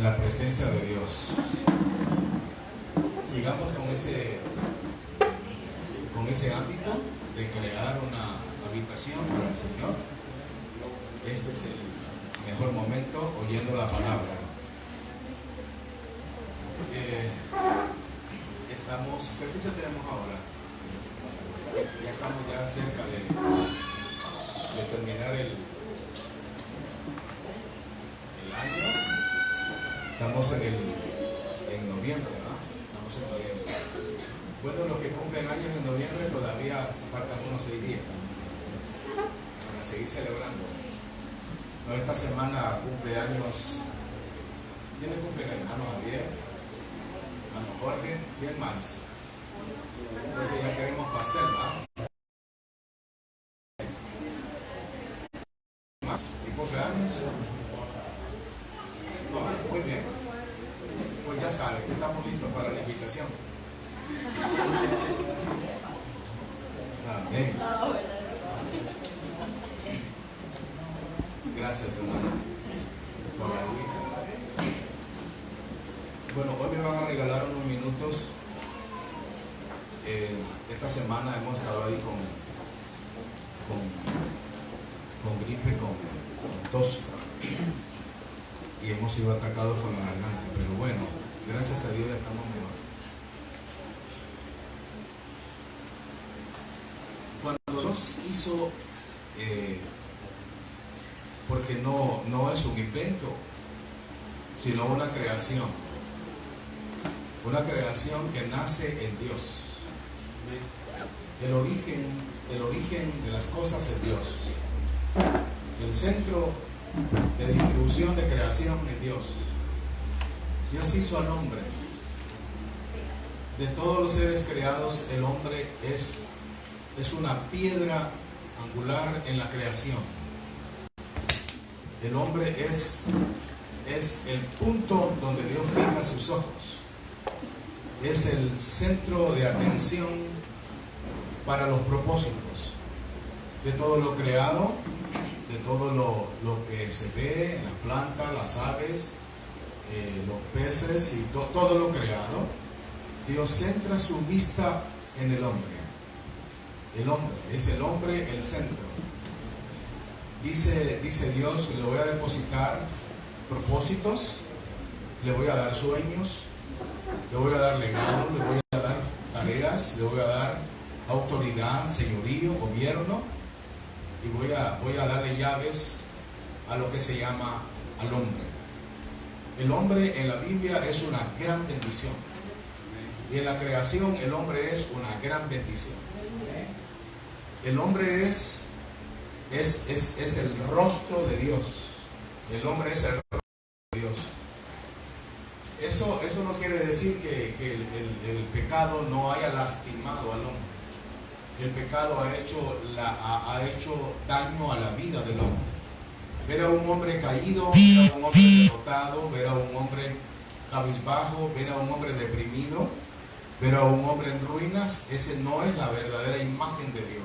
la presencia de Dios. Sigamos con ese ámbito de crear una habitación para el Señor. Este es el mejor momento oyendo la palabra. ¿Qué fecha tenemos ahora? Ya estamos cerca de terminar el año. Estamos en noviembre, ¿no? Estamos en noviembre. Bueno, los que cumplen años en noviembre todavía faltan unos 6 días para seguir celebrando. No, esta semana cumpleaños. ¿Quién le cumple años? Hermano Javier, hermano Jorge, ¿quién más? Entonces ya queremos pastel, ¿verdad? ¿Más? ¿Y cumpleaños? No, muy bien. Pues ya saben que estamos listos para la invitación. Amén. Gracias, hermano. Bueno, hoy me van a regalar unos minutos. Esta semana hemos estado ahí con gripe, con tos, y hemos sido atacados con la garganta, pero bueno, gracias a Dios ya estamos mejor. Cuando Dios hizo, porque no es un invento, sino una creación que nace en Dios. El origen de las cosas es Dios. El centro de distribución de creación es Dios. Dios hizo al hombre. De todos los seres creados, el hombre es una piedra angular en la creación. El hombre es el punto donde Dios fija sus ojos. Es el centro de atención para los propósitos de todo lo creado, de todo lo que se ve en las plantas, las aves, los peces y todo lo creado. Dios centra su vista en el hombre. Es el hombre el centro. Dice Dios, le voy a depositar propósitos, le voy a dar sueños, le voy a dar legado, le voy a dar tareas, le voy a dar autoridad, señorío, gobierno, y voy a darle llaves a lo que se llama al hombre. El hombre en la Biblia es una gran bendición, y en la creación el hombre es una gran bendición. El hombre es el rostro de Dios. El hombre es el rostro de Dios. Eso no quiere decir que el pecado no haya lastimado al hombre. El pecado ha hecho daño a la vida del hombre. Ver a un hombre caído, ver a un hombre derrotado, ver a un hombre cabizbajo, ver a un hombre deprimido, ver a un hombre en ruinas, ese no es la verdadera imagen de Dios.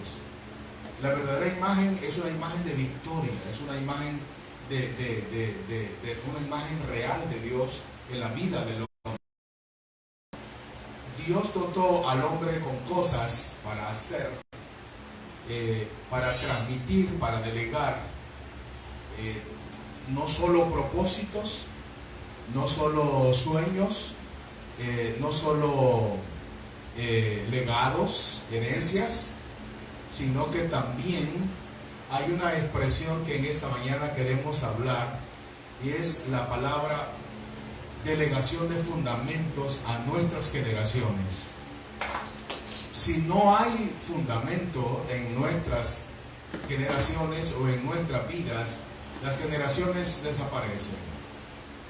La verdadera imagen es una imagen de victoria, es una imagen de una imagen real de Dios en la vida del hombre. Dios dotó al hombre con cosas para hacer, para transmitir, para delegar, no solo propósitos, no solo sueños, no solo legados, herencias, sino que también hay una expresión que en esta mañana queremos hablar, y es la palabra delegación de fundamentos a nuestras generaciones. Si no hay fundamento en nuestras generaciones o en nuestras vidas, las generaciones desaparecen.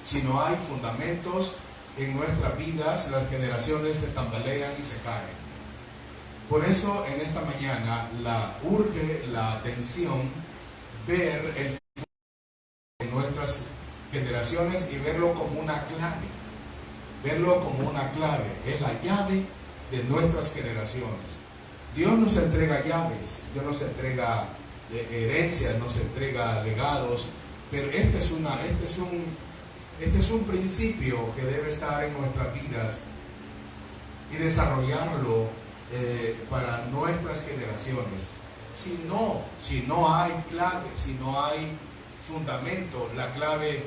Si no hay fundamentos en nuestras vidas, las generaciones se tambalean y se caen. Por eso en esta mañana urge la atención ver el futuro de nuestras generaciones y verlo como una clave. Verlo como una clave. Es la llave de nuestras generaciones. Dios nos entrega llaves, Dios nos entrega herencias, nos entrega legados, pero este es Este es un principio que debe estar en nuestras vidas y desarrollarlo para nuestras generaciones. Si no hay clave, si no hay fundamento, la clave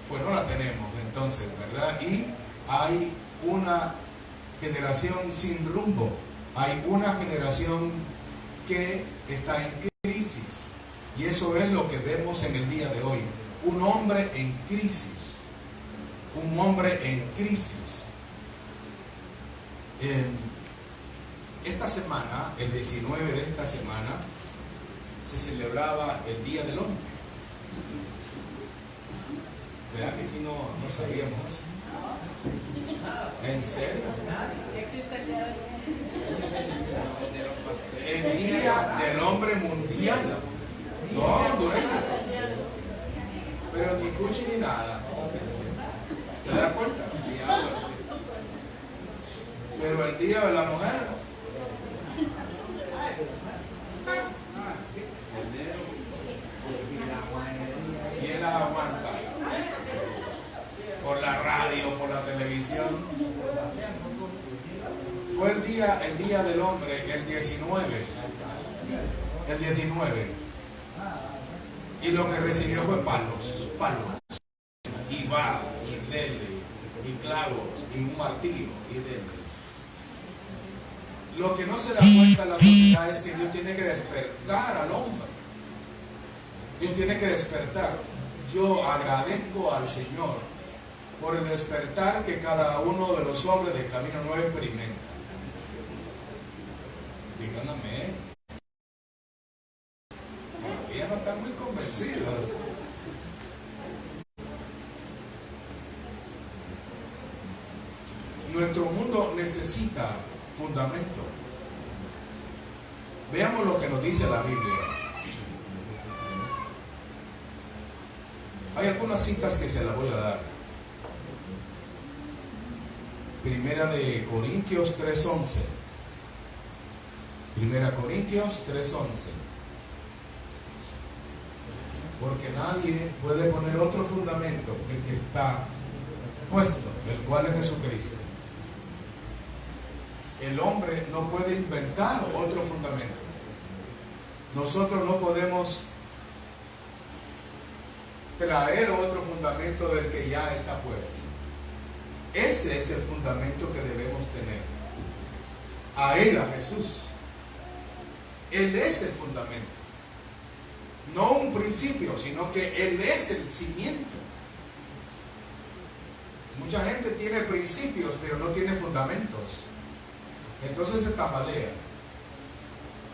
pues no la tenemos entonces, ¿verdad? Y hay una generación sin rumbo, hay una generación que está en crisis, y eso es lo que vemos en el día de hoy. Un hombre en crisis, un hombre en crisis. Esta semana, el 19 de esta semana, se celebraba el Día del Hombre. ¿Verdad que aquí no sabíamos? ¿En serio? El Día del Hombre Mundial. No, duele. Pero ni cuchi ni nada. ¿Se da cuenta? Pero el Día de la Mujer. ¿Quién las aguanta? Por la radio, por la televisión. Fue el día del hombre, el 19. El 19. Y lo que recibió fue palos. Y va, y dele, y clavos, y un martillo, y dele. Lo que no se da cuenta en la sociedad es que Dios tiene que despertar al hombre. Dios tiene que despertar. Yo agradezco al Señor por el despertar que cada uno de los hombres de Camino Nuevo experimenta. Digan amén. Todavía no están muy convencidos. Nuestro mundo necesita fundamento. Veamos lo que nos dice la Biblia. Hay algunas citas que se las voy a dar. Primera de Corintios 3:11. Primera Corintios 3:11. Porque nadie puede poner otro fundamento que el que está puesto, el cual es Jesucristo. El hombre no puede inventar otro fundamento. Nosotros no podemos traer otro fundamento del que ya está puesto. Ese es el fundamento que debemos tener. A Él, a Jesús. Él es el fundamento. No un principio, sino que Él es el cimiento. Mucha gente tiene principios, pero no tiene fundamentos. Entonces se tambalea.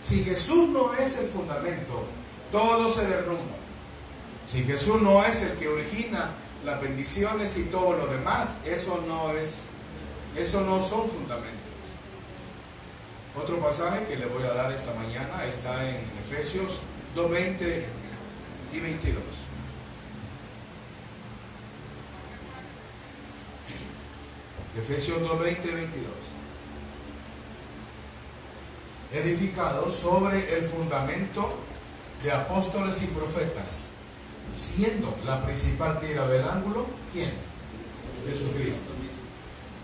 Si Jesús no es el fundamento, todo se derrumba. Si Jesús no es el que origina las bendiciones y todo lo demás, eso no son fundamentos. Otro pasaje que le voy a dar esta mañana está en Efesios 2:20 y 22. Efesios 2:20 y 22. Edificados sobre el fundamento de apóstoles y profetas, siendo la principal piedra del ángulo, ¿quién? Jesucristo.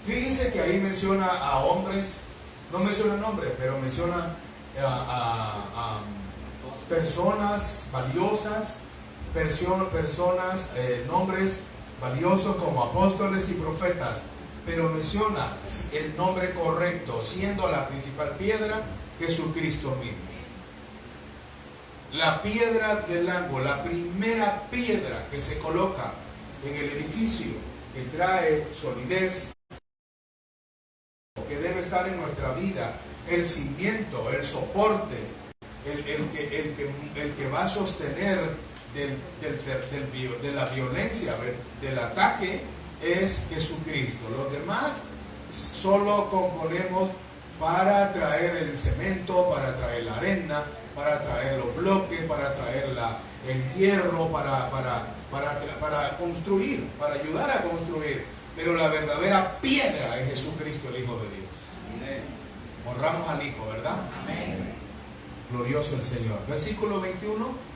Fíjense que ahí menciona a hombres, no menciona nombres, pero menciona a personas valiosas, nombres valiosos como apóstoles y profetas, pero menciona el nombre correcto, siendo la principal piedra Jesucristo mismo. La piedra del ángulo, la primera piedra que se coloca en el edificio, que trae solidez, que debe estar en nuestra vida, el cimiento, el soporte, el que va a sostener de la violencia, del ataque, es Jesucristo. Los demás solo componemos para traer el cemento, para traer la arena, para traer los bloques, para traer el hierro, para construir, para ayudar a construir. Pero la verdadera piedra es Jesucristo, el Hijo de Dios. Amén. Honramos al Hijo, ¿verdad? Amén. Glorioso el Señor. Versículo 21.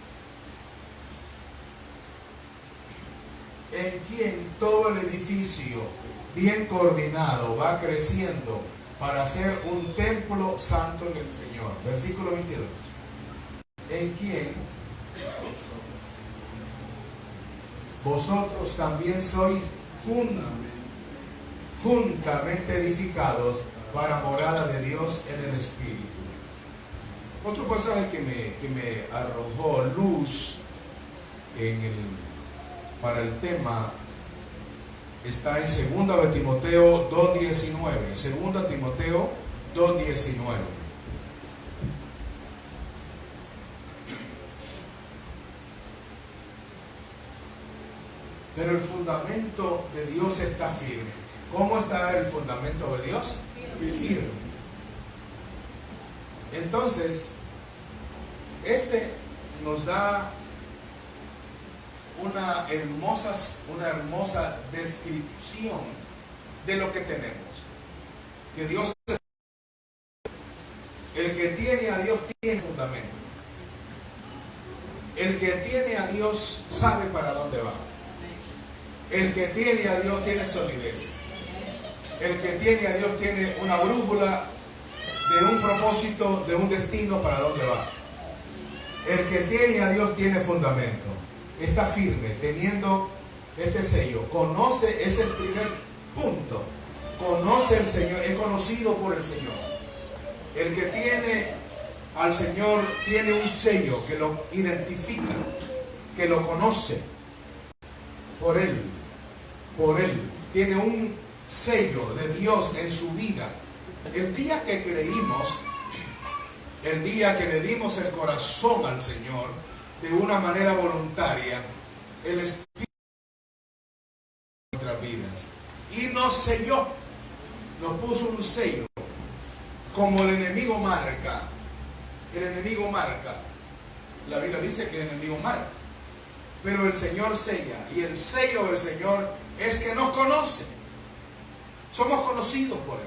en quien todo el edificio bien coordinado va creciendo para ser un templo santo en el Señor. Versículo 22. En quien vosotros también sois juntamente edificados para morada de Dios en el Espíritu. Otro pasaje que me arrojó luz para el tema está en 2 Timoteo 2:19. 2 Timoteo 2:19. Pero el fundamento de Dios está firme. ¿Cómo está el fundamento de Dios? Firme. Entonces, nos da una hermosa descripción de lo que tenemos. Que Dios, el que tiene a Dios tiene fundamento. El que tiene a Dios sabe para dónde va. El que tiene a Dios tiene solidez. El que tiene a Dios tiene una brújula de un propósito, de un destino para dónde va. El que tiene a Dios tiene fundamento. Está firme, teniendo este sello. Conoce, es el primer punto. Conoce al Señor, es conocido por el Señor. El que tiene al Señor tiene un sello que lo identifica, que lo conoce por Él. Por Él. Tiene un sello de Dios en su vida. El día que creímos, el día que le dimos el corazón al Señor de una manera voluntaria, el Espíritu en nuestras vidas y nos selló, nos puso un sello, como el enemigo marca. El enemigo marca. La Biblia dice que el enemigo marca, pero el Señor sella, y el sello del Señor es que nos conoce. Somos conocidos por Él.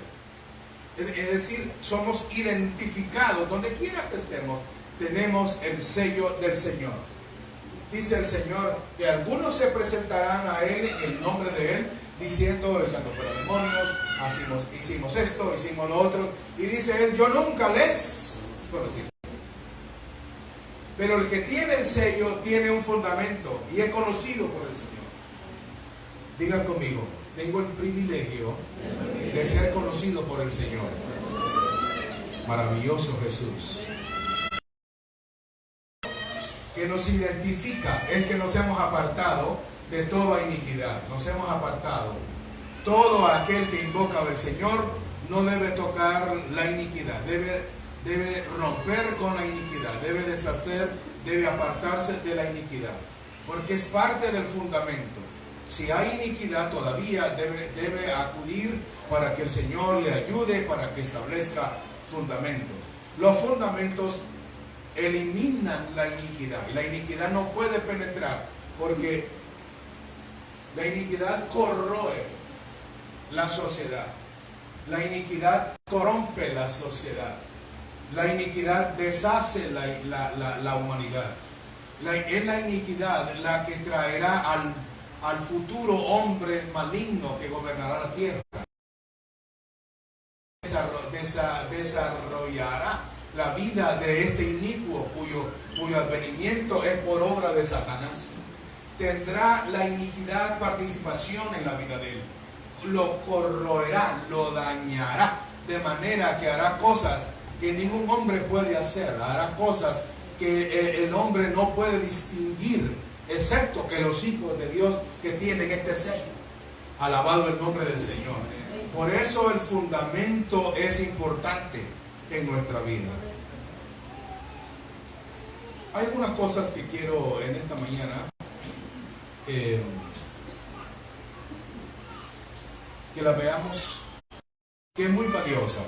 Es decir, somos identificados donde quiera que estemos. Tenemos el sello del Señor. Dice el Señor que algunos se presentarán a Él en nombre de Él, diciendo, echando fuera demonios, hicimos esto, hicimos lo otro. Y dice Él, yo nunca les conocí. Pero el que tiene el sello tiene un fundamento y es conocido por el Señor. Digan conmigo, tengo el privilegio de ser conocido por el Señor. Maravilloso Jesús. Que nos identifica es que nos hemos apartado de toda iniquidad. Nos hemos apartado. Todo aquel que invoca al Señor no debe tocar la iniquidad. Debe romper con la iniquidad. Debe deshacer, debe apartarse de la iniquidad. Porque es parte del fundamento. Si hay iniquidad todavía debe acudir para que el Señor le ayude, para que establezca fundamento. Los fundamentos eliminan la iniquidad, y la iniquidad no puede penetrar porque la iniquidad corroe la sociedad, la iniquidad corrompe la sociedad, la iniquidad deshace la humanidad. Es la iniquidad la que traerá al futuro hombre maligno que gobernará la tierra. Desarrollará la vida de este inicuo cuyo advenimiento es por obra de Satanás. Tendrá la iniquidad participación en la vida de él. Lo corroerá, lo dañará, de manera que hará cosas que ningún hombre puede hacer. Hará cosas que el hombre no puede distinguir, excepto que los hijos de Dios que tienen este sello. Alabado el nombre del Señor. Por eso el fundamento es importante en nuestra vida. Hay algunas cosas que quiero en esta mañana que la veamos, que es muy valiosa.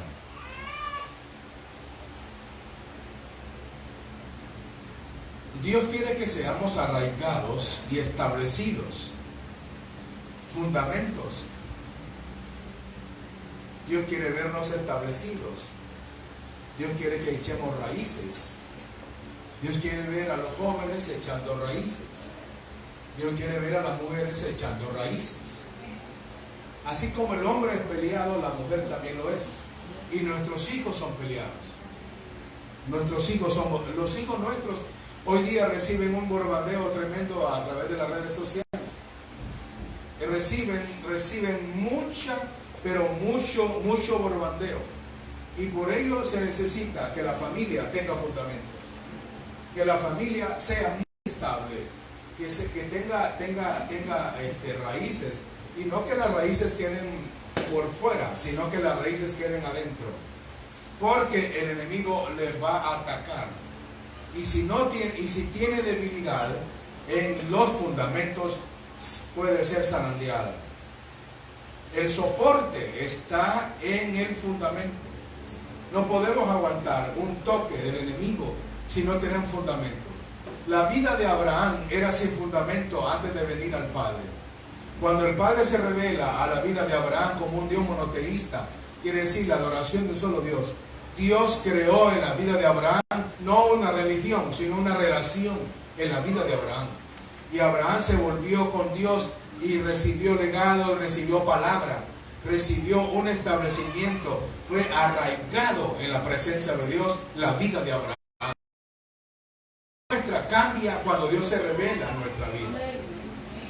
Dios quiere que seamos arraigados y establecidos. Fundamentos. Dios quiere vernos establecidos. Dios quiere que echemos raíces. Dios quiere ver a los jóvenes echando raíces. Dios quiere ver a las mujeres echando raíces. Así como el hombre es peleado, la mujer también lo es. Y nuestros hijos son peleados. Los hijos nuestros hoy día reciben un bombardeo tremendo a través de las redes sociales. Reciben mucho bombardeo. Y por ello se necesita que la familia tenga fundamentos. Que la familia sea muy estable. Que tenga raíces. Y no que las raíces queden por fuera, sino que las raíces queden adentro. Porque el enemigo les va a atacar. Y si tiene debilidad en los fundamentos, puede ser zarandeada. El soporte está en el fundamento. No podemos aguantar un toque del enemigo si no tenemos fundamento. La vida de Abraham era sin fundamento antes de venir al Padre. Cuando el Padre se revela a la vida de Abraham como un Dios monoteísta, quiere decir la adoración de un solo Dios. Dios creó en la vida de Abraham no una religión, sino una relación en la vida de Abraham. Y Abraham se volvió con Dios y recibió legado, recibió palabra, recibió un establecimiento, fue arraigado en la presencia de Dios la vida de Abraham. Nuestra cambia cuando Dios se revela en nuestra vida.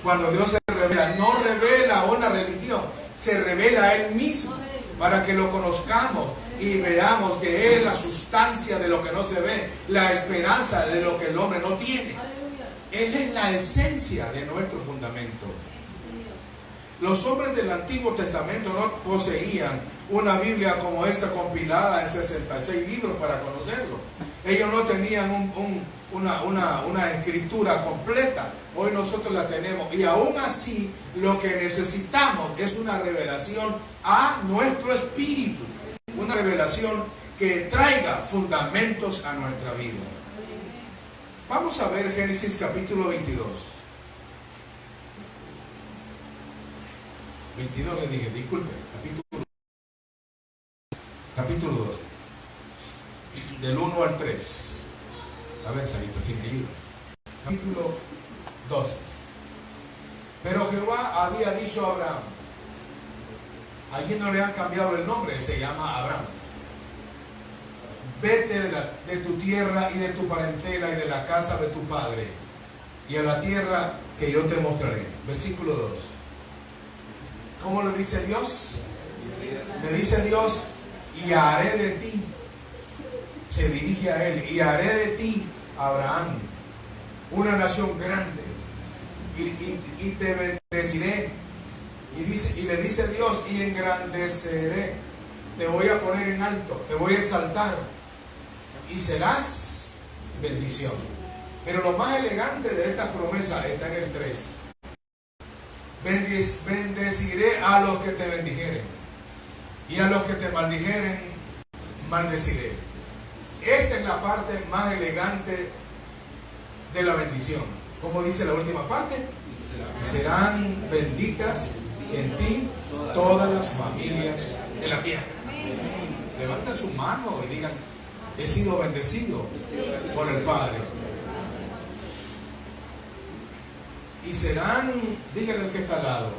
Cuando Dios se revela, no revela una religión, se revela a Él mismo para que lo conozcamos y veamos que Él es la sustancia de lo que no se ve, la esperanza de lo que el hombre no tiene. Él es la esencia de nuestro fundamento. Los hombres del Antiguo Testamento no poseían una Biblia como esta compilada en 66 libros para conocerlo. Ellos no tenían una escritura completa. Hoy nosotros la tenemos. Y aún así, lo que necesitamos es una revelación a nuestro espíritu. Una revelación que traiga fundamentos a nuestra vida. Vamos a ver Génesis capítulo 22. 22 le dije, disculpe, capítulo 2. Del 1 al 3. A ver, Sarita, si me ayuda. Capítulo 12. Pero Jehová había dicho a Abraham, allí no le han cambiado el nombre, se llama Abraham. Vete de tu tierra y de tu parentela y de la casa de tu padre y a la tierra que yo te mostraré. Versículo 2. ¿Cómo le dice Dios? Le dice Dios, y haré de ti. Se dirige a él, y haré de ti, Abraham, una nación grande, y te bendeciré. Y le dice Dios, y engrandeceré, te voy a poner en alto, te voy a exaltar, y serás bendición. Pero lo más elegante de esta promesa está en el 3. Bendeciré a los que te bendijeren, y a los que te maldijeren, maldeciré. Esta es la parte más elegante de la bendición. ¿Cómo dice la última parte? Serán benditas en ti todas las familias de la tierra. Levanta su mano y digan, he sido bendecido por el Padre. Y serán, díganle al que está al lado,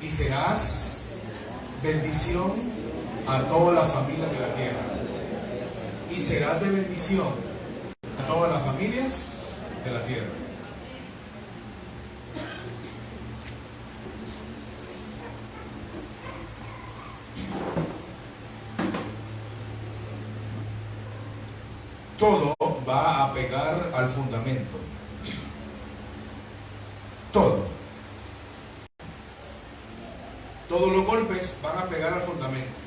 y serás bendición a todas las familias de la tierra. Y serás de bendición a todas las familias de la tierra. Todo va a pegar al fundamento. Todo. Todos los golpes van a pegar al fundamento.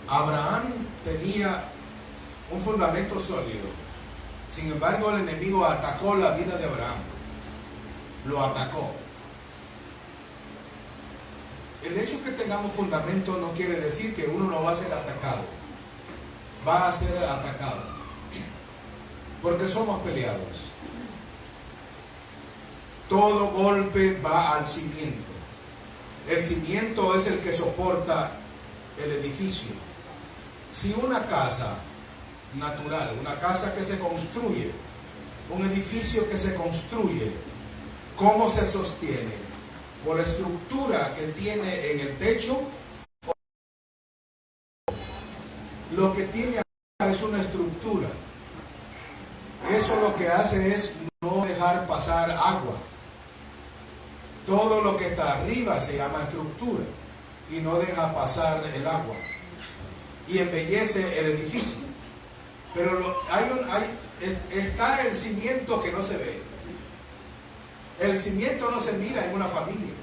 Abraham tenía un fundamento sólido. Sin embargo, el enemigo atacó la vida de Abraham. Lo atacó. El hecho que tengamos fundamento no quiere decir que uno no va a ser atacado. Va a ser atacado. Porque somos peleados. Todo golpe va al cimiento. El cimiento es el que soporta el edificio. Si una casa natural, una casa que se construye, un edificio que se construye, ¿Cómo se sostiene? Por la estructura que tiene en el techo. Lo que tiene acá es una estructura. Eso lo que hace es no dejar pasar agua. Todo lo que está arriba se llama estructura y no deja pasar el agua y embellece el edificio. Pero está el cimiento que no se ve. El cimiento no se mira en una familia.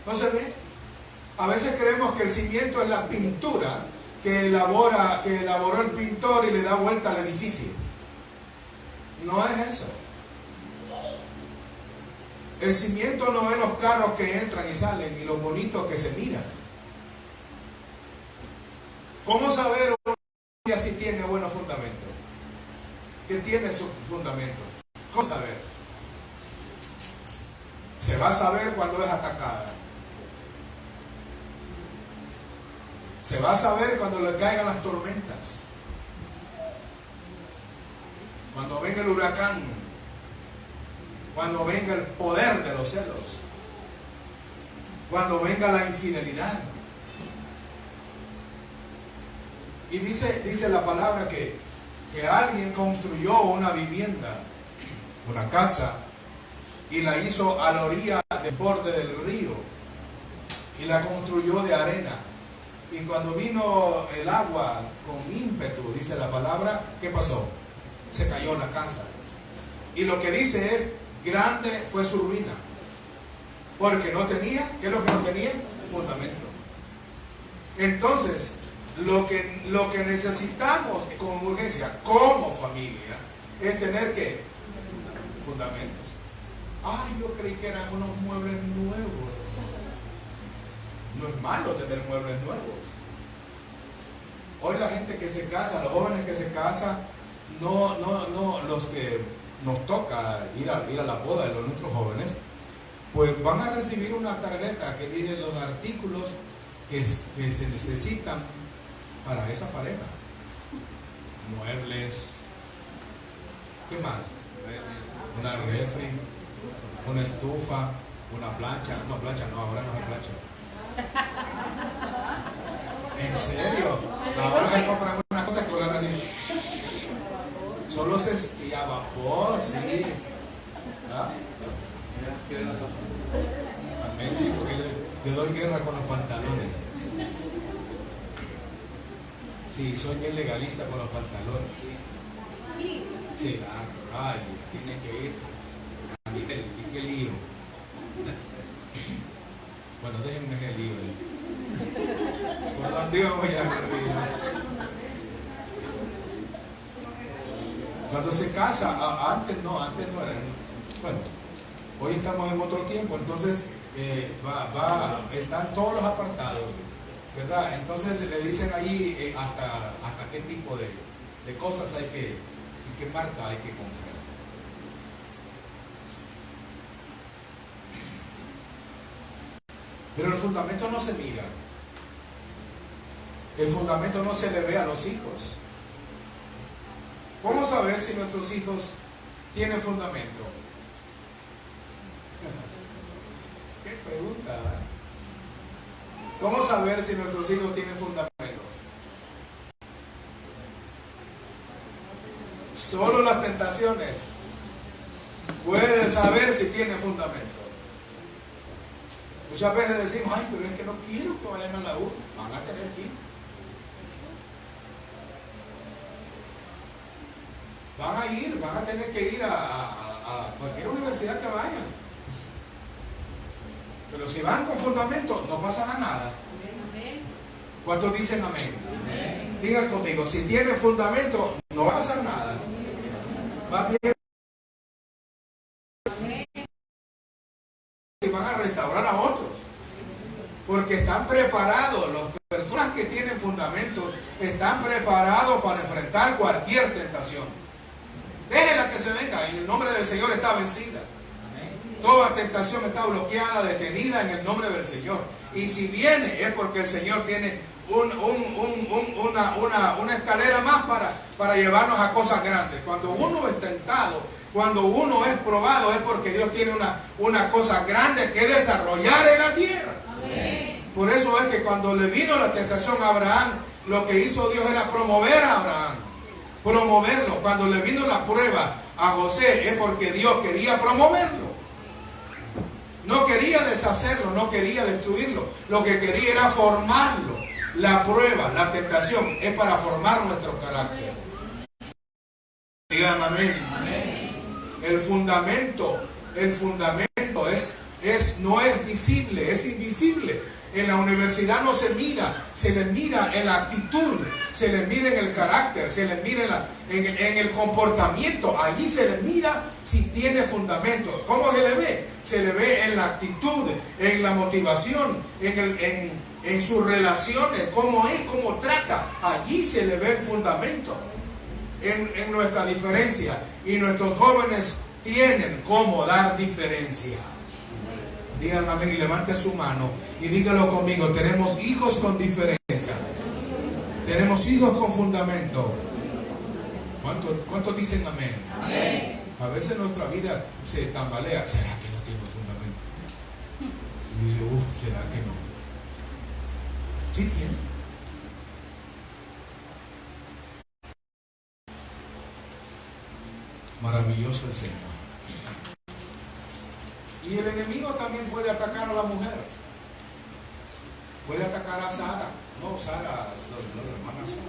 No se ve. A veces creemos que el cimiento es la pintura que elaboró el pintor y le da vuelta al edificio. No es eso. El cimiento no es los carros que entran y salen y los bonitos que se miran. ¿Cómo saber una familia si tiene buenos fundamentos? ¿Qué tiene su fundamento? ¿Cómo saber? Se va a saber cuando es atacada. Se va a saber cuando le caigan las tormentas. Cuando venga el huracán. Cuando venga el poder de los celos. Cuando venga la infidelidad. Y dice la palabra que alguien construyó una vivienda, una casa, y la hizo a la orilla del borde del río. Y la construyó de arena. Y cuando vino el agua con ímpetu, dice la palabra, ¿qué pasó? Se cayó la casa. Y lo que dice es, grande fue su ruina. Porque no tenía, ¿qué es lo que no tenía? Fundamento. Entonces, lo que necesitamos con urgencia, como familia, es tener ¿qué? Fundamentos. Ay, yo creí que eran unos muebles nuevos. No es malo tener muebles nuevos. Hoy la gente que se casa, los jóvenes que se casan, no, los que nos toca ir a la boda de nuestros jóvenes, pues van a recibir una tarjeta que dice los artículos que se necesitan para esa pareja. Muebles, ¿qué más? Una refri, una estufa, una plancha. No, plancha no, ahora no hay plancha. ¿En serio? Ahora se compran una cosa que van a decir solo y a vapor, sí. ¿Ah? Amén, sí, porque le doy guerra con los pantalones. Sí, soy bien legalista con los pantalones. Sí, ay, tiene que ir. ¿Qué lío? Bueno, déjenme el lío ahí. ¿Por dónde íbamos ya? Cuando se casa, antes no era. Bueno, hoy estamos en otro tiempo, entonces están todos los apartados, ¿verdad? Entonces le dicen ahí hasta qué tipo de cosas hay que, y qué marca hay que comprar. Pero el fundamento no se mira. El fundamento no se le ve a los hijos. ¿Cómo saber si nuestros hijos tienen fundamento? ¿Qué pregunta? ¿Cómo saber si nuestros hijos tienen fundamento? Solo las tentaciones pueden saber si tienen fundamento. Muchas veces decimos, ay, pero es que no quiero que vayan a la U. Van a tener que ir. Van a tener que ir a cualquier universidad que vayan. Pero si van con fundamento, no pasará nada. ¿Cuántos dicen amén? Amén. Digan conmigo, si tienen fundamento, no va a pasar nada. Va bien. Y van a restaurar a otros. Porque están preparados, las personas que tienen fundamento están preparados para enfrentar cualquier tentación. Déjela que se venga, en el nombre del Señor está vencida. Toda tentación está bloqueada, detenida en el nombre del Señor. Y si viene es porque el Señor tiene una escalera más para llevarnos a cosas grandes. Cuando uno es tentado, cuando uno es probado, es porque Dios tiene una cosa grande que desarrollar en la tierra. Amén. Por eso es que cuando le vino la tentación a Abraham, lo que hizo Dios era promover a Abraham, promoverlo. Cuando le vino la prueba a José, es porque Dios quería promoverlo. No quería deshacerlo, no quería destruirlo. Lo que quería era formarlo. La prueba, la tentación, es para formar nuestro carácter. Digan amén. Amén. El fundamento no es visible, es invisible. En la universidad no se mira, se le mira en la actitud, se le mira en el carácter, se le mira en el comportamiento. Allí se le mira si tiene fundamento. ¿Cómo se le ve? Se le ve en la actitud, en la motivación, en sus relaciones, cómo es, cómo trata. Allí se le ve el fundamento en nuestra diferencia. Y nuestros jóvenes tienen cómo dar diferencia. Díganme amén y levanten su mano y díganlo conmigo. Tenemos hijos con diferencia. Tenemos hijos con fundamento. ¿Cuántos dicen amén? Amén. A veces nuestra vida se tambalea. ¿Será que no tiene fundamento? Y dice, ¿será que no? Sí tiene. Maravilloso el Señor. Y el enemigo también puede atacar a la mujer. Puede atacar a Sara. No, Sara, no, la hermana Sara.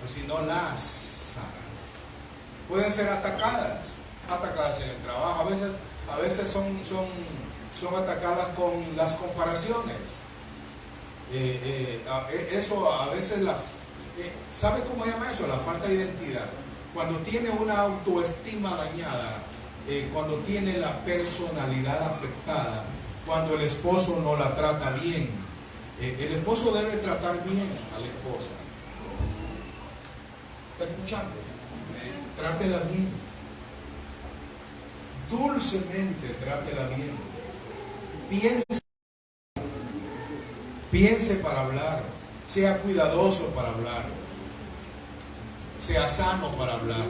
Pues sino las Saras. Pueden ser atacadas en el trabajo. A veces son atacadas con las comparaciones. Eso a veces ¿sabe cómo se llama eso? La falta de identidad. Cuando tiene una autoestima dañada, cuando tiene la personalidad afectada, cuando el esposo no la trata bien. El esposo debe tratar bien a la esposa. ¿Está escuchando? Trátela bien. Dulcemente trátela bien. Piense para hablar. Sea cuidadoso para hablar. Sea sano para hablar.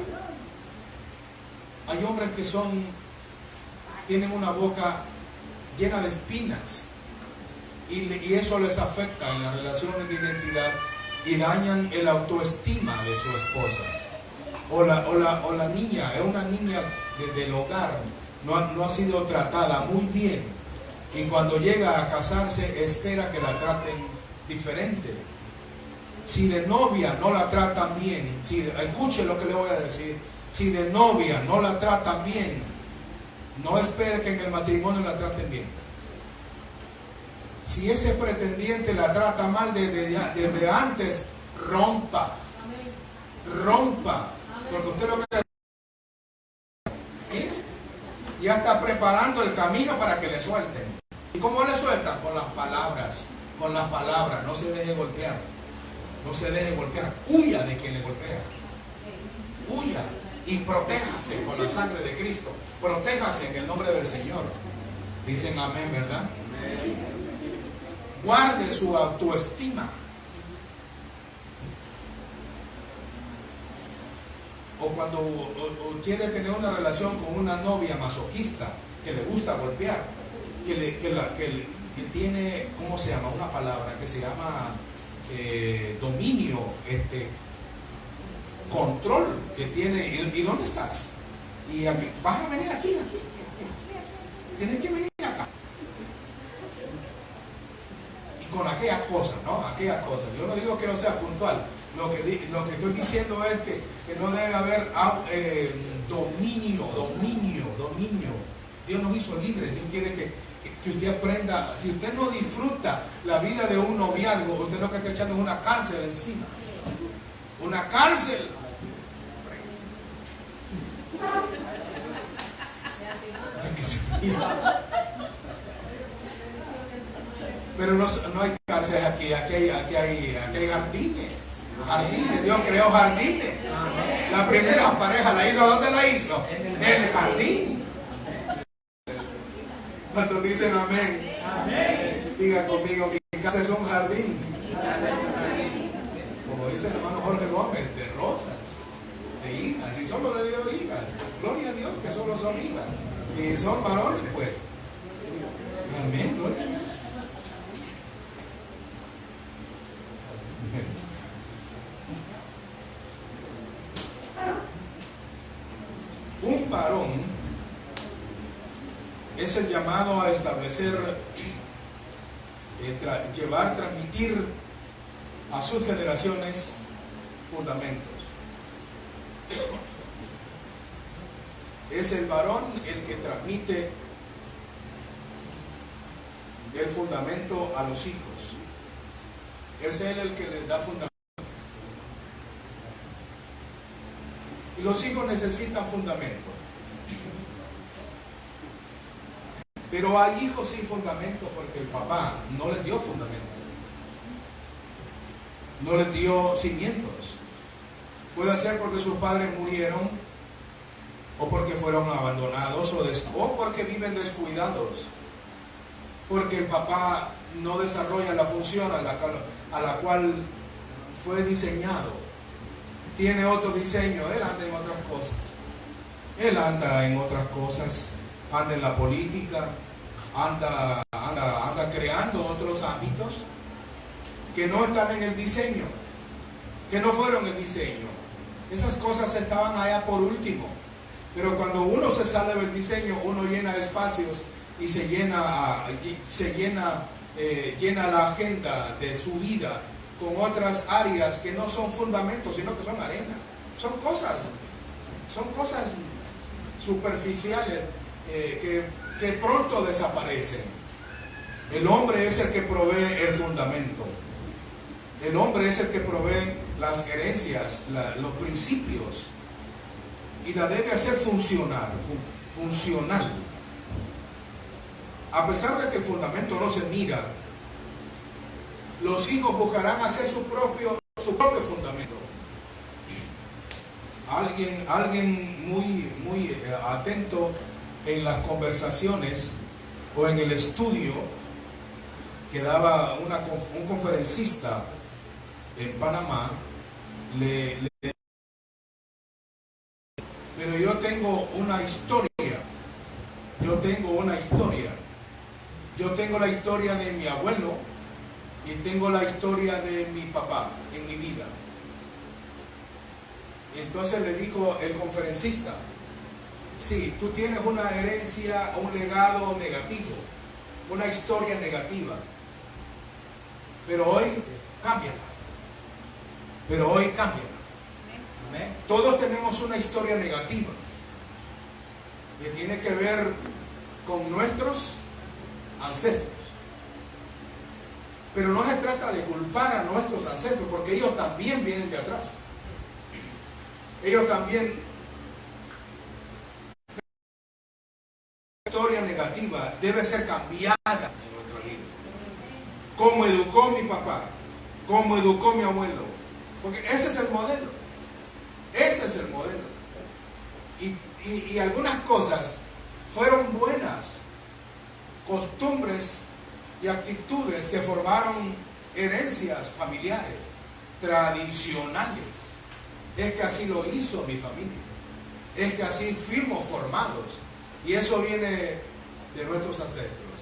Hay hombres que tienen una boca llena de espinas y eso les afecta en las relaciones de identidad y dañan el autoestima de su esposa. O la niña, es una niña del hogar, no ha sido tratada muy bien y cuando llega a casarse espera que la traten diferente. Si de novia no la tratan bien, escuchen lo que le voy a decir. Si de novia no la tratan bien, no espere que en el matrimonio la traten bien. Si ese pretendiente la trata mal desde antes, rompa. Rompa. Porque usted lo que... Mire, ya está preparando el camino para que le suelten. ¿Y cómo le sueltan? Con las palabras. Con las palabras. No se deje golpear. No se deje golpear. Huya de quien le golpea. Huya. Y protéjase con la sangre de Cristo. Protéjase en el nombre del Señor. Dicen amén, ¿verdad? Guarde su autoestima. O cuando quiere tener una relación con una novia masoquista que le gusta golpear, que tiene, ¿cómo se llama? Una palabra que se llama dominio, control que tiene. ¿Y dónde estás? Y aquí, vas a venir aquí. Tienes que venir acá. Y con aquellas cosas, ¿no? Aquellas cosas. Yo no digo que no sea puntual. Lo que estoy diciendo es que no debe haber dominio. Dios nos hizo libres. Dios quiere que usted aprenda. Si usted no disfruta la vida de un noviazgo, usted lo que está echando es una cárcel encima. Una cárcel. Pero no hay cárceles aquí hay jardines. Dios creó jardines. La primera pareja la hizo, ¿dónde la hizo? En el jardín. ¿Cuántos dicen amén? Diga conmigo, mi casa es un jardín. Como dice el hermano Jorge Gómez, de rosas, de hijas, y solo le dio hijas. Gloria a Dios que solo son hijas. Y son varones, pues. Amén, gloria a Dios. Un varón es el llamado a establecer, transmitir a sus generaciones fundamentos. Es el varón el que transmite el fundamento a los hijos. Es él el que les da fundamento. Y los hijos necesitan fundamento. Pero hay hijos sin fundamento porque el papá no les dio fundamento. No les dio cimientos. Puede ser porque sus padres murieron, o porque fueron abandonados, o porque viven descuidados. Porque el papá no desarrolla la función a la cual fue diseñado. Tiene otro diseño, él anda en otras cosas. Él anda en otras cosas, anda en la política, anda creando otros ámbitos que no están en el diseño, que no fueron el diseño. Esas cosas estaban allá por último. Pero cuando uno se sale del diseño, uno llena espacios y llena la agenda de su vida con otras áreas que no son fundamentos, sino que son arena. Son cosas superficiales que pronto desaparecen. El hombre es el que provee el fundamento. El hombre es el que provee las herencias, los principios, y la debe hacer funcional. A pesar de que el fundamento no se mira, los hijos buscarán hacer su propio fundamento. Alguien muy atento en las conversaciones o en el estudio que daba un conferencista en Panamá, pero yo tengo una historia. Yo tengo la historia de mi abuelo y tengo la historia de mi papá en mi vida. Y entonces le dijo el conferencista: sí, tú tienes una herencia, un legado negativo, una historia negativa, pero hoy cámbiala. Todos tenemos una historia negativa que tiene que ver con nuestros ancestros. Pero no se trata de culpar a nuestros ancestros, porque ellos también vienen de atrás. Ellos también. La historia negativa debe ser cambiada en nuestra vida. Cómo educó mi papá, cómo educó mi abuelo, porque ese es el modelo. Y algunas cosas fueron buenas, costumbres y actitudes que formaron herencias familiares, tradicionales. Es que así lo hizo mi familia. Es que así fuimos formados. Y eso viene de nuestros ancestros.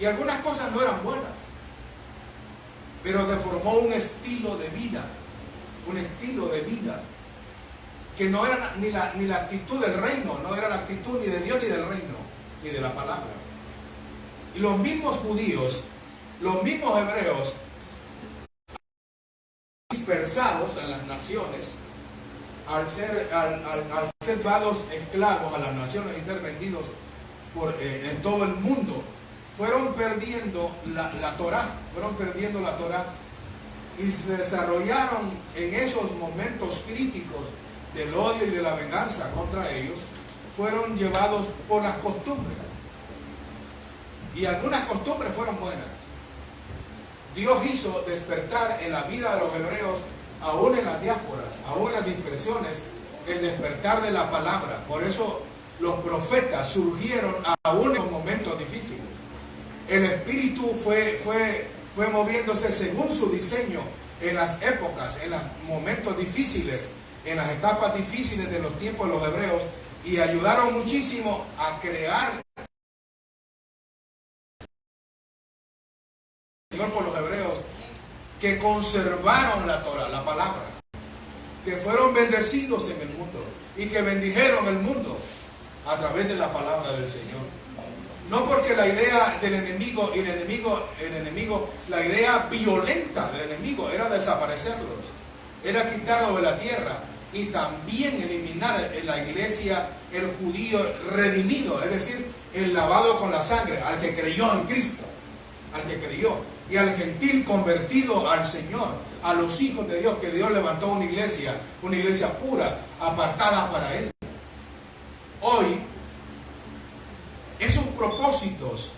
Y algunas cosas no eran buenas, pero se formó un estilo de vida. Que no era ni la actitud del reino, no era la actitud ni de Dios ni del reino, ni de la palabra. Y los mismos judíos, los mismos hebreos, dispersados en las naciones, al ser llevados esclavos a las naciones y ser vendidos en todo el mundo, fueron perdiendo la Torá, y se desarrollaron en esos momentos críticos del odio y de la venganza contra ellos, fueron llevados por las costumbres. Y algunas costumbres fueron buenas. Dios hizo despertar en la vida de los hebreos, aún en las diásporas, aún en las dispersiones, el despertar de la palabra. Por eso los profetas surgieron aún en los momentos difíciles. El Espíritu fue fue moviéndose según su diseño en las épocas, en los momentos difíciles, en las etapas difíciles de los tiempos de los hebreos, y ayudaron muchísimo a crear por los hebreos que conservaron la Torah, la palabra, que fueron bendecidos en el mundo y que bendijeron el mundo a través de la palabra del Señor. No porque la idea del enemigo, la idea violenta del enemigo era desaparecerlos, era quitarlos de la tierra y también eliminar en la iglesia el judío redimido, es decir, el lavado con la sangre, al que creyó en Cristo, al que creyó, y al gentil convertido al Señor, a los hijos de Dios, que Dios levantó una iglesia pura, apartada para Él. Hoy, esos propósitos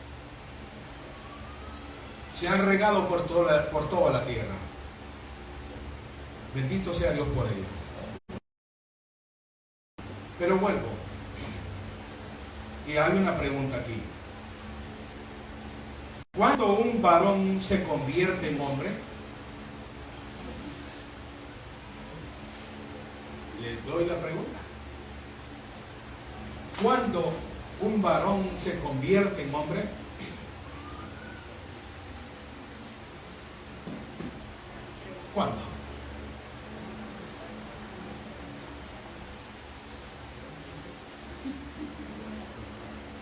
se han regado por toda la tierra. Bendito sea Dios por ello. Pero vuelvo, y hay una pregunta aquí. ¿Cuándo un varón se convierte en hombre? Les doy la pregunta. ¿Cuándo un varón se convierte en hombre? ¿Cuándo?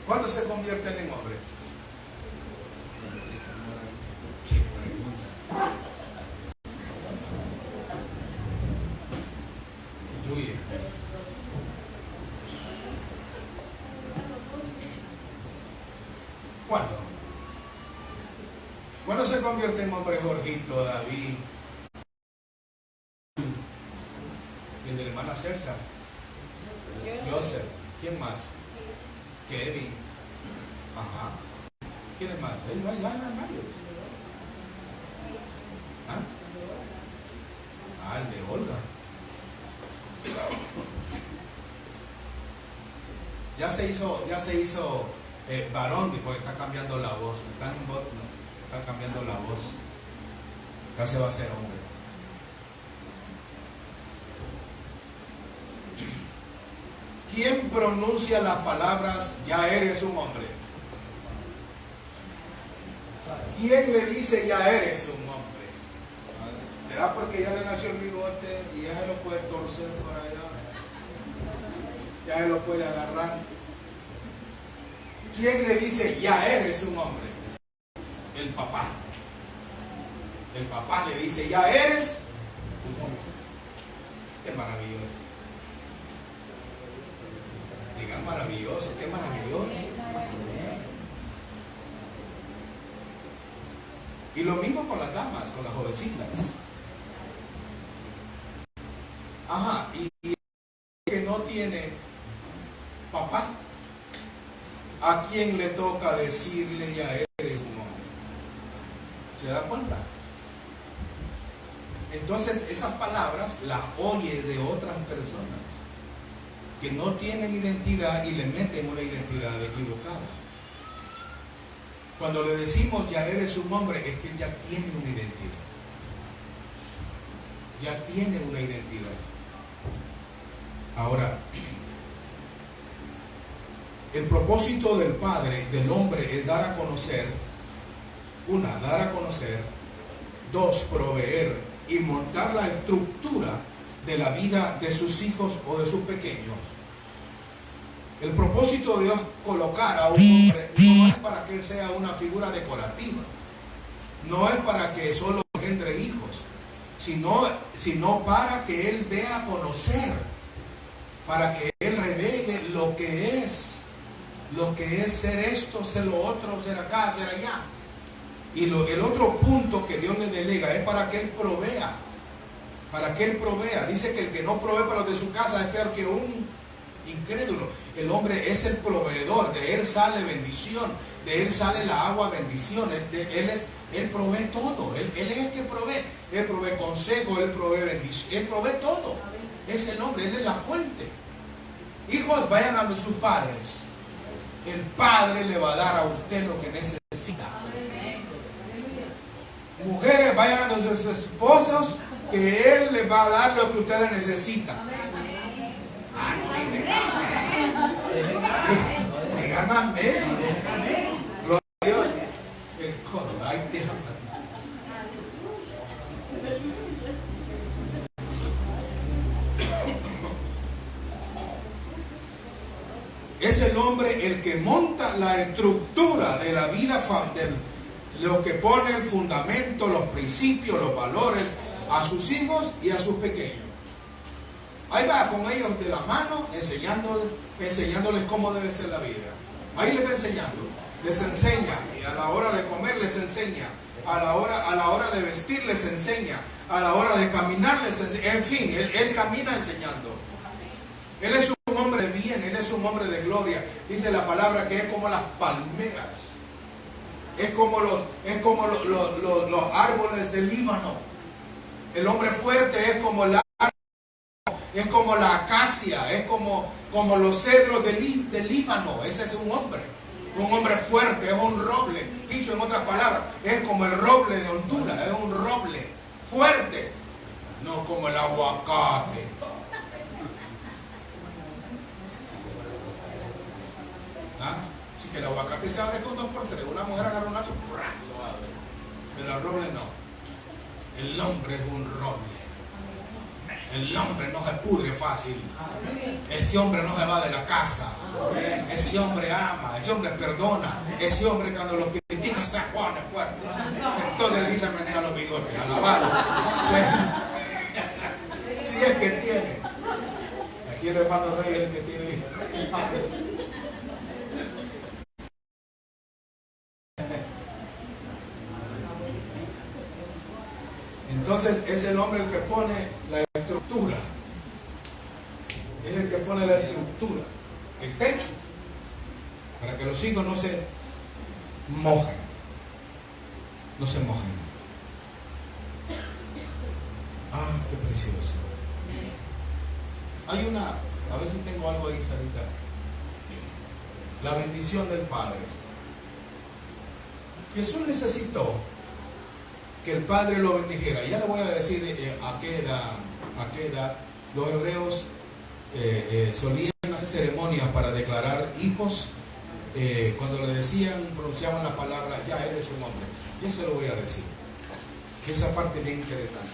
¿Cuándo se convierten en hombres? ¿Qué pregunta? Fluye. ¿Cuándo? ¿Cuándo se convierte en hombre Jorgito, David? El de la hermana Celsa. Joseph. ¿Quién más? Kevin. Ajá. ¿Quién es más? Ahí hay varios. ¿Ah? El de Olga. Ya se hizo varón, porque está cambiando la voz. Está cambiando la voz. Ya se va a hacer hombre. ¿Quién pronuncia las palabras ya eres un hombre? ¿Quién le dice ya eres un hombre? ¿Será porque ya le nació el bigote y ya se lo puede torcer por allá? Ya se lo puede agarrar. ¿Quién le dice ya eres un hombre? El papá. El papá le dice ya eres un hombre. Qué maravilloso. Digan maravilloso, qué maravilloso. Y lo mismo con las damas, con las jovencitas. Ajá, y que no tiene papá, ¿a quién le toca decirle ya eres un hombre? ¿Se da cuenta? Entonces esas palabras las oye de otras personas que no tienen identidad y le meten una identidad equivocada. Cuando le decimos ya eres un hombre, es que él ya tiene una identidad. Ya tiene una identidad. Ahora, el propósito del Padre, del hombre, es dar a conocer, dar a conocer, dos, proveer y montar la estructura de la vida de sus hijos o de sus pequeños. El propósito de Dios colocar a un hombre no es para que él sea una figura decorativa, no es para que solo engendre hijos, sino para que él dé a conocer, para que él revele lo que es ser esto, ser lo otro, ser acá, ser allá. Y el otro punto que Dios le delega es para que él provea. Para que él provea. Dice que el que no provee para los de su casa es peor que un incrédulo. El hombre es el proveedor, de él sale bendición, de él sale la agua bendición. Él provee todo, él es el que provee. Él provee consejo, él provee bendición, él provee todo. Es el hombre, él es la fuente. Hijos, vayan a sus padres. El padre le va a dar a usted lo que necesita. Mujeres, vayan a sus esposos, que Él les va a dar lo que ustedes necesitan. Ah, no dicen amén. Digan amén. Gloria a Dios. El coro, ahí te es el hombre el que monta la estructura de la vida familiar, lo que pone el fundamento, los principios, los valores a sus hijos y a sus pequeños. Ahí va con ellos de la mano, enseñándoles cómo debe ser la vida. Ahí les va enseñando, les enseña, y a la hora de comer les enseña, a la hora de vestir les enseña, a la hora de caminar les enseña. En fin, él camina enseñando. Él es un hombre de bien, Él es un hombre de gloria. Dice la palabra que es como las palmeras. Es como los árboles del Líbano. El hombre fuerte es como el árbol, es como la acacia, es como los cedros del Líbano. Ese es un hombre fuerte, es un roble. Dicho en otras palabras, es como el roble de Honduras, es un roble fuerte, no como el aguacate. Así que el aguacate se abre con 2x3. Una mujer agarra un hacho, lo abre. Pero el roble no. El hombre es un roble. El hombre no se pudre fácil. Ese hombre no se va de la casa. Ese hombre ama, ese hombre perdona. Ese hombre cuando lo critica se pone fuerte. Entonces dice menea los bigotes, alabado. Si es que tiene. Aquí el hermano Rey es el que tiene. Entonces es el hombre el que pone la estructura. Es el que pone la estructura, el techo, para que los hijos no se mojen. No se mojen. Ah, qué precioso. Hay a ver si tengo algo ahí, Sarita. La bendición del Padre. Jesús necesitó que el Padre lo bendijera. Ya le voy a decir a qué edad los hebreos solían hacer ceremonias para declarar hijos. Cuando le decían, pronunciaban la palabra, ya eres un hombre. Yo se lo voy a decir. Esa parte es bien interesante.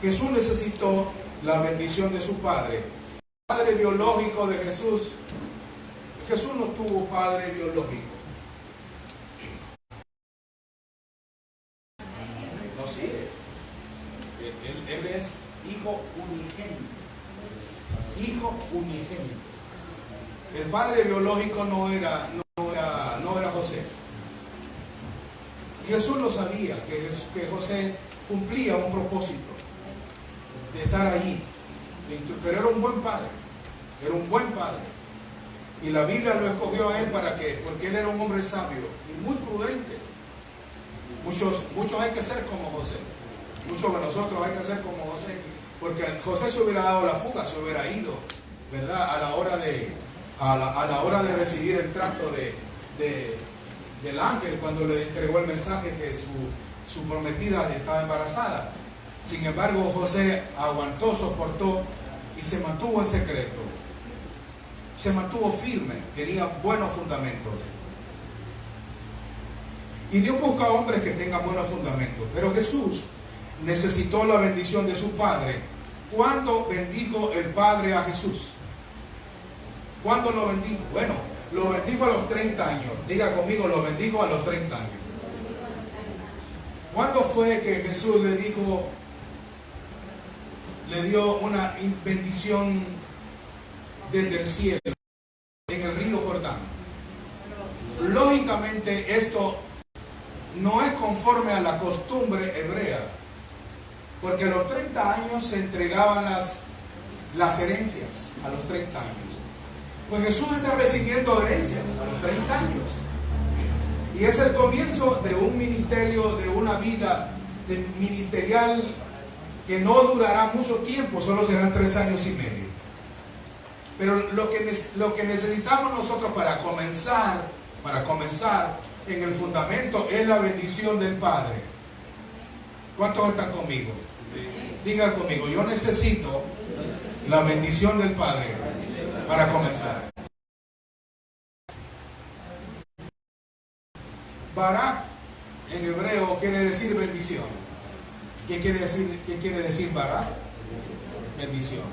Jesús necesitó la bendición de su Padre. Padre biológico de Jesús. Jesús no tuvo padre biológico. No, sí, él es hijo unigénito. Hijo unigénito. El padre biológico no era José. Jesús lo sabía, que José cumplía un propósito de estar allí, pero era un buen padre. Era un buen padre. Y la Biblia lo escogió a él porque él era un hombre sabio y muy prudente. Muchos hay que ser como José. Muchos de nosotros hay que ser como José. Porque José se hubiera dado la fuga, se hubiera ido, ¿verdad? A la hora de recibir el trato del ángel cuando le entregó el mensaje que su prometida estaba embarazada. Sin embargo, José aguantó, soportó y se mantuvo en secreto. Se mantuvo firme, tenía buenos fundamentos. Y Dios busca hombres que tengan buenos fundamentos. Pero Jesús necesitó la bendición de su Padre. ¿Cuándo bendijo el Padre a Jesús? ¿Cuándo lo bendijo? Bueno, lo bendijo a los 30 años. Diga conmigo, lo bendijo a los 30 años. ¿Cuándo fue que Jesús le dio una bendición desde el cielo? En el río Jordán. Lógicamente esto no es conforme a la costumbre hebrea, porque a los 30 años se entregaban las herencias, a los 30 años. Pues Jesús está recibiendo herencias a los 30 años. Y es el comienzo de un ministerio, de una vida ministerial que no durará mucho tiempo, solo serán 3 años y medio. Pero lo que necesitamos nosotros para comenzar en el fundamento es la bendición del Padre. ¿Cuántos están conmigo? Diga conmigo, yo necesito la bendición del Padre para comenzar. Barak en hebreo quiere decir bendición. ¿Qué quiere decir Barak? Bendición.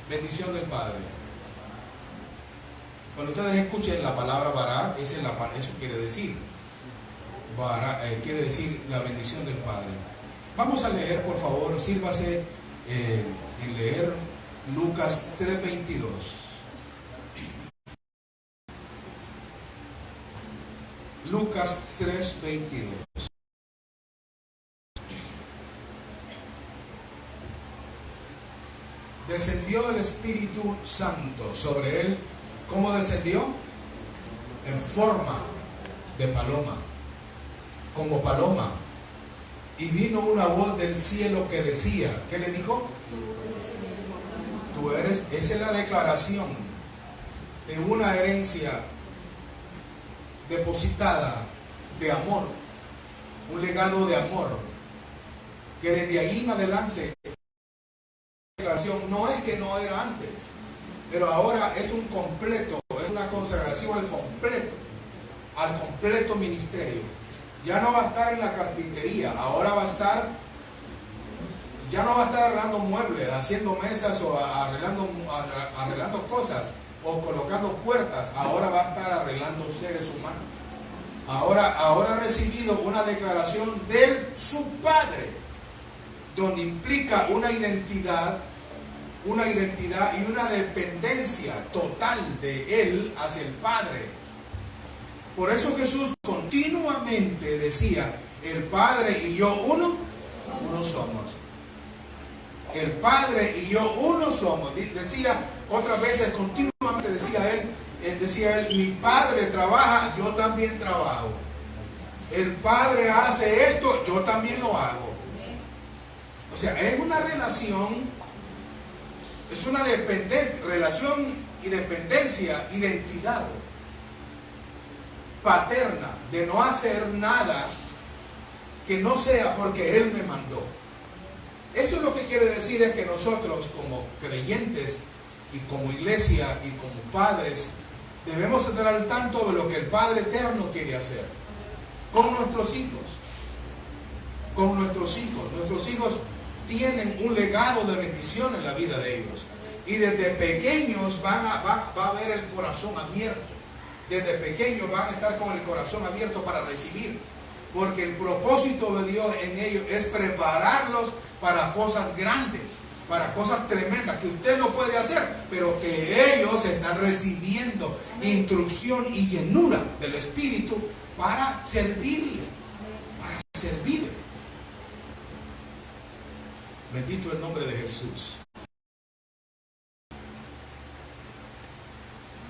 Bendición del Padre. Cuando ustedes escuchen la palabra Barak, eso quiere decir. Barak, quiere decir la bendición del Padre. Vamos a leer, por favor, sírvase en leer Lucas 3:22. Lucas 3:22. Descendió el Espíritu Santo sobre él. ¿Cómo descendió? En forma de paloma, como paloma. Y vino una voz del cielo que decía, ¿qué le dijo? Tú eres, esa es la declaración de una herencia depositada de amor, un legado de amor, que desde ahí en adelante, la declaración no es que no era antes, pero ahora es un completo, es una consagración al completo ministerio. Ya no va a estar en la carpintería, ahora va a estar, ya no va a estar arreglando muebles, haciendo mesas o arreglando cosas o colocando puertas, ahora va a estar arreglando seres humanos. Ahora ha recibido una declaración de su Padre, donde implica una identidad y una dependencia total de Él hacia el Padre. Por eso Jesús continuamente decía, el Padre y yo uno somos. El Padre y yo uno somos. Decía otras veces, continuamente decía él, mi Padre trabaja, yo también trabajo. El Padre hace esto, yo también lo hago. O sea, es una relación, es una dependencia, relación y dependencia, identidad paterna, de no hacer nada que no sea porque Él me mandó. Eso es lo que quiere decir, es que nosotros como creyentes y como iglesia y como padres debemos estar al tanto de lo que el Padre Eterno quiere hacer con nuestros hijos. Con nuestros hijos. Nuestros hijos tienen un legado de bendición en la vida de ellos. Y desde pequeños va a haber el corazón abierto. Desde pequeños van a estar con el corazón abierto para recibir, porque el propósito de Dios en ellos es prepararlos para cosas grandes, para cosas tremendas que usted no puede hacer, pero que ellos están recibiendo instrucción y llenura del Espíritu para servirle, Bendito el nombre de Jesús.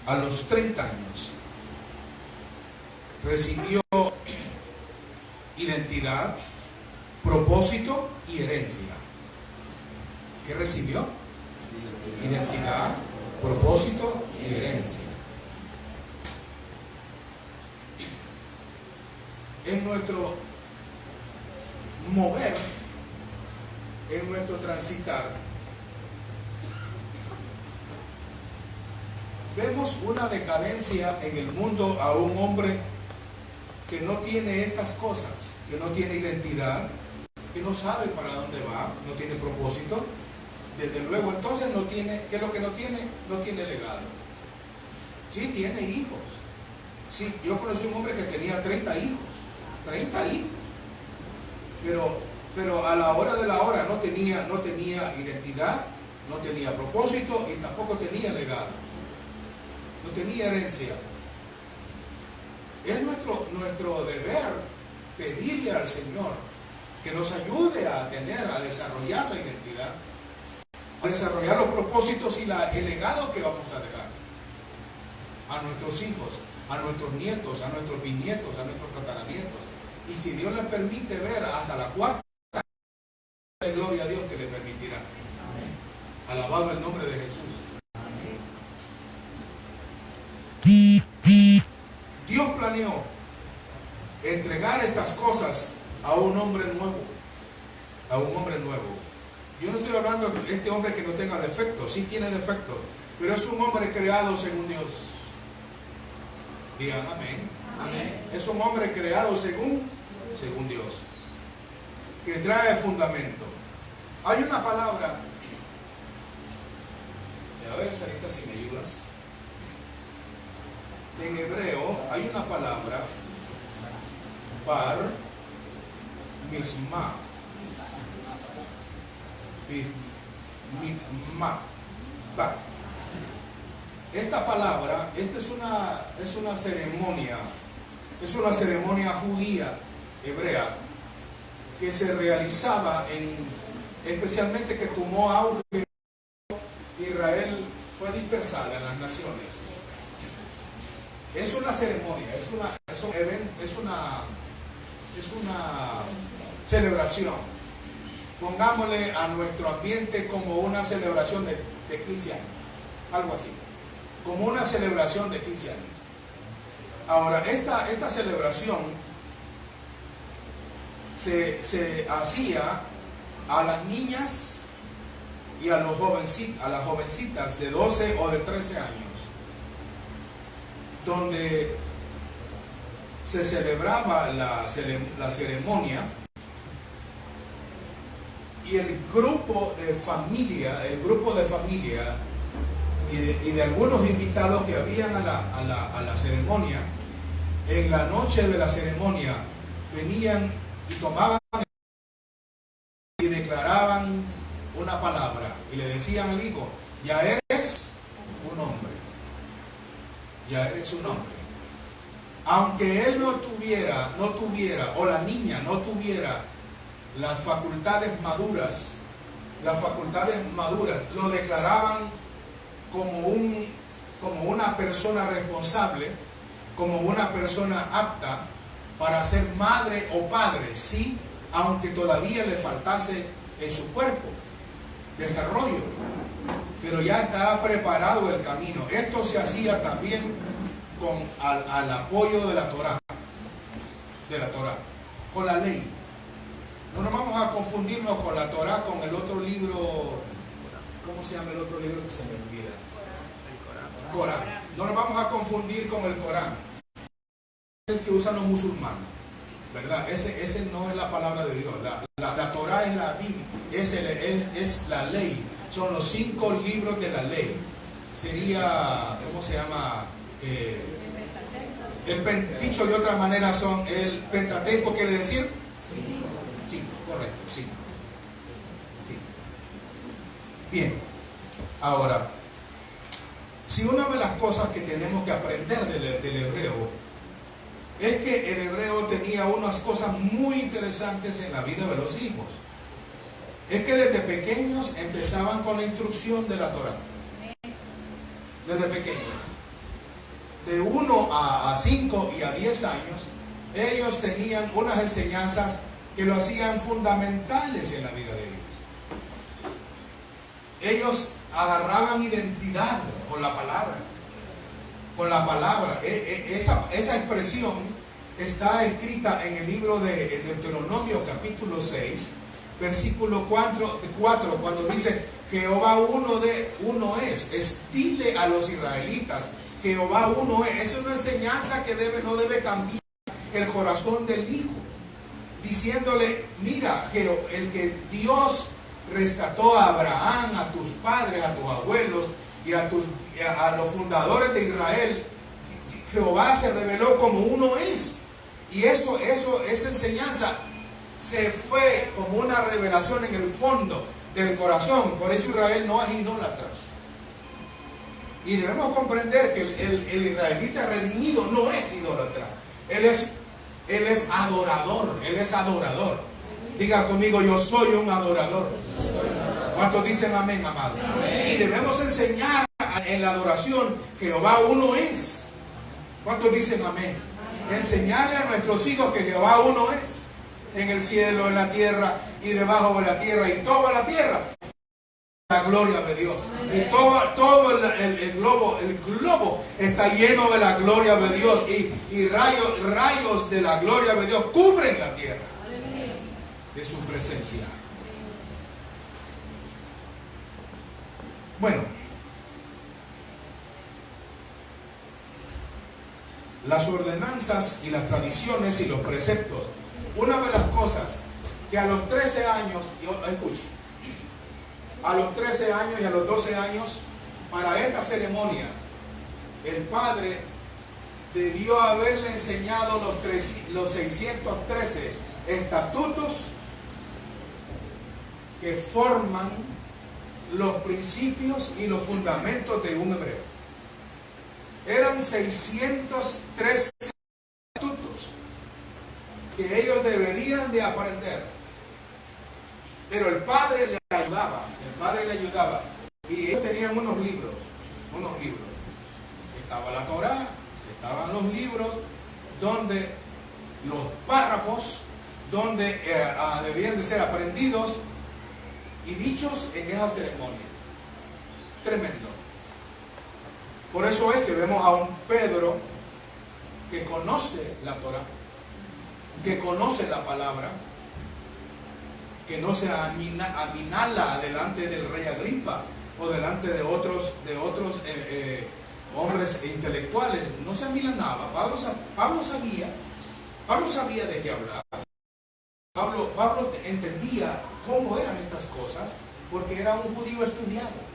A los 30 años recibió identidad, propósito y herencia. ¿Qué recibió? Identidad, propósito y herencia. En nuestro mover, en nuestro transitar, vemos una decadencia en el mundo a un hombre que no tiene estas cosas, que no tiene identidad, que no sabe para dónde va, no tiene propósito. Desde luego, entonces no tiene, ¿qué es lo que no tiene? No tiene legado. Sí, tiene hijos. Sí, yo conocí un hombre que tenía 30 hijos. Pero a la hora de la hora no tenía identidad, no tenía propósito y tampoco tenía legado. No tenía herencia. Es nuestro deber pedirle al Señor que nos ayude a desarrollar la identidad, a desarrollar los propósitos y el legado que vamos a dejar a nuestros hijos, a nuestros nietos, a nuestros bisnietos, a nuestros tataranietos. Y si Dios les permite ver hasta la cuarta, gloria a Dios que le permitirá. Alabado el nombre de Jesús. Dios planeó entregar estas cosas a un hombre nuevo, a un hombre nuevo. Yo no estoy hablando de este hombre que no tenga defectos, sí tiene defectos, pero es un hombre creado según Dios. Digan amén. Amén. Es un hombre creado según Dios, que trae fundamento. Hay una palabra, a ver, Sarita, si me ayudas. En hebreo hay una palabra, bar misma. Esta palabra, esta es una ceremonia judía, hebrea, que se realizaba especialmente que tomó auge. Israel fue dispersada en las naciones. Es una ceremonia, es una celebración. Pongámosle a nuestro ambiente como una celebración de 15 años, algo así, como una celebración de 15 años. Ahora, esta celebración se hacía a las niñas y a las jovencitas de 12 o de 13 años, donde se celebraba la ceremonia. Y el grupo de familia y de algunos invitados que habían a la ceremonia, en la noche de la ceremonia venían y tomaban y declaraban una palabra y le decían al hijo: ya eres un hombre, ya eres un hombre. Aunque él no tuviera, o la niña no tuviera las facultades maduras, lo declaraban como una persona responsable, como una persona apta para ser madre o padre, sí, aunque todavía le faltase en su cuerpo desarrollo, pero ya estaba preparado el camino. Esto se hacía también al apoyo de la Torá, con la ley. No nos vamos a confundirnos con la Torá, con el otro libro. ¿Cómo se llama el otro libro que se me olvida? El Corán. No nos vamos a confundir con el Corán, el que usan los musulmanes, ¿verdad? Ese no es la palabra de Dios. La Torá es la Biblia, es la ley. Son los 5 libros de la ley. Sería, ¿cómo se llama? Dicho de otra manera, son el Pentateuco, quiere decir. Sí, correcto, sí. Bien, ahora, si una de las cosas que tenemos que aprender del hebreo es que el hebreo tenía unas cosas muy interesantes en la vida de los hijos, es que desde pequeños empezaban con la instrucción de la Torá. Desde pequeños, de 1 a 5 y a 10 años, ellos tenían unas enseñanzas que lo hacían fundamentales en la vida de ellos. Ellos agarraban identidad con la palabra. Esa expresión está escrita en el libro de Deuteronomio capítulo 6, versículo 4, cuando dice: Jehová uno es. Dile a los israelitas: Jehová uno es. Esa es una enseñanza que no debe cambiar el corazón del hijo, diciéndole: mira, el que Dios rescató a Abraham, a tus padres, a tus abuelos y a los fundadores de Israel, Jehová se reveló como uno es. Y esa enseñanza se fue como una revelación en el fondo del corazón. Por eso Israel no es idólatra. Y debemos comprender que el israelita redimido no es idólatra. Él es adorador. Él es adorador. Diga conmigo: yo soy un adorador. ¿Cuántos dicen amén, amado? Amén. Y debemos enseñar en la adoración: Jehová uno es. ¿Cuántos dicen amén? Enseñarle a nuestros hijos que Jehová uno es, en el cielo, en la tierra y debajo de la tierra y toda la tierra. La gloria de Dios. Y todo el globo está lleno de la gloria de Dios, y rayos de la gloria de Dios cubren la tierra de su presencia. Bueno, las ordenanzas y las tradiciones y los preceptos. Una de las cosas que a los 13 años, escuche, a los 13 años y a los 12 años, para esta ceremonia, el padre debió haberle enseñado los 613 estatutos que forman los principios y los fundamentos de un hebreo. Eran 613 estatutos que ellos deberían de aprender. Pero el padre le ayudaba. Y ellos tenían unos libros. Estaba la Torá, estaban los libros donde los párrafos donde debían de ser aprendidos y dichos en esa ceremonia. Tremendo. Por eso es que vemos a un Pedro que conoce la Torá, que conoce la palabra, que no se aminala delante del rey Agripa o delante de otros hombres intelectuales. No se amilanaba. Pablo sabía de qué hablar. Pablo entendía cómo eran estas cosas porque era un judío estudiado.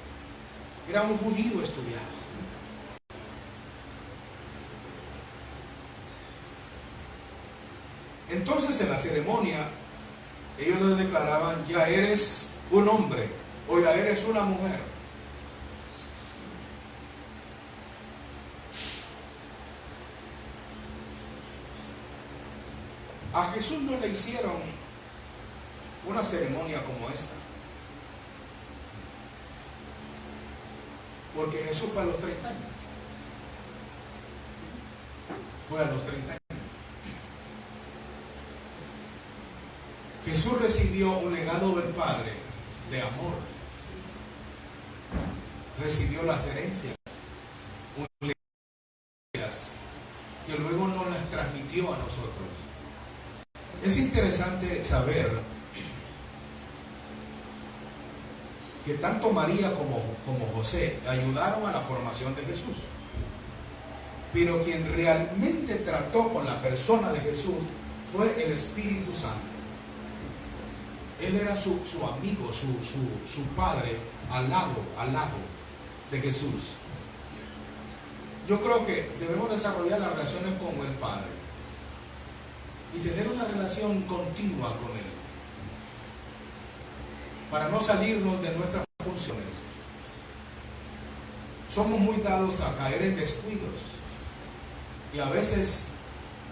Entonces en la ceremonia ellos le declaraban: ya eres un hombre o ya eres una mujer. A Jesús no le hicieron una ceremonia como esta, porque Jesús fue a los 30 años. Jesús recibió un legado del Padre de amor. Recibió las herencias, que luego nos las transmitió a nosotros. Es interesante saber que tanto María como José ayudaron a la formación de Jesús. Pero quien realmente trató con la persona de Jesús fue el Espíritu Santo. Él era su amigo, su padre, al lado de Jesús. Yo creo que debemos desarrollar las relaciones con el Padre y tener una relación continua con Él, para no salirnos de nuestras funciones. Somos muy dados a caer en descuidos, y a veces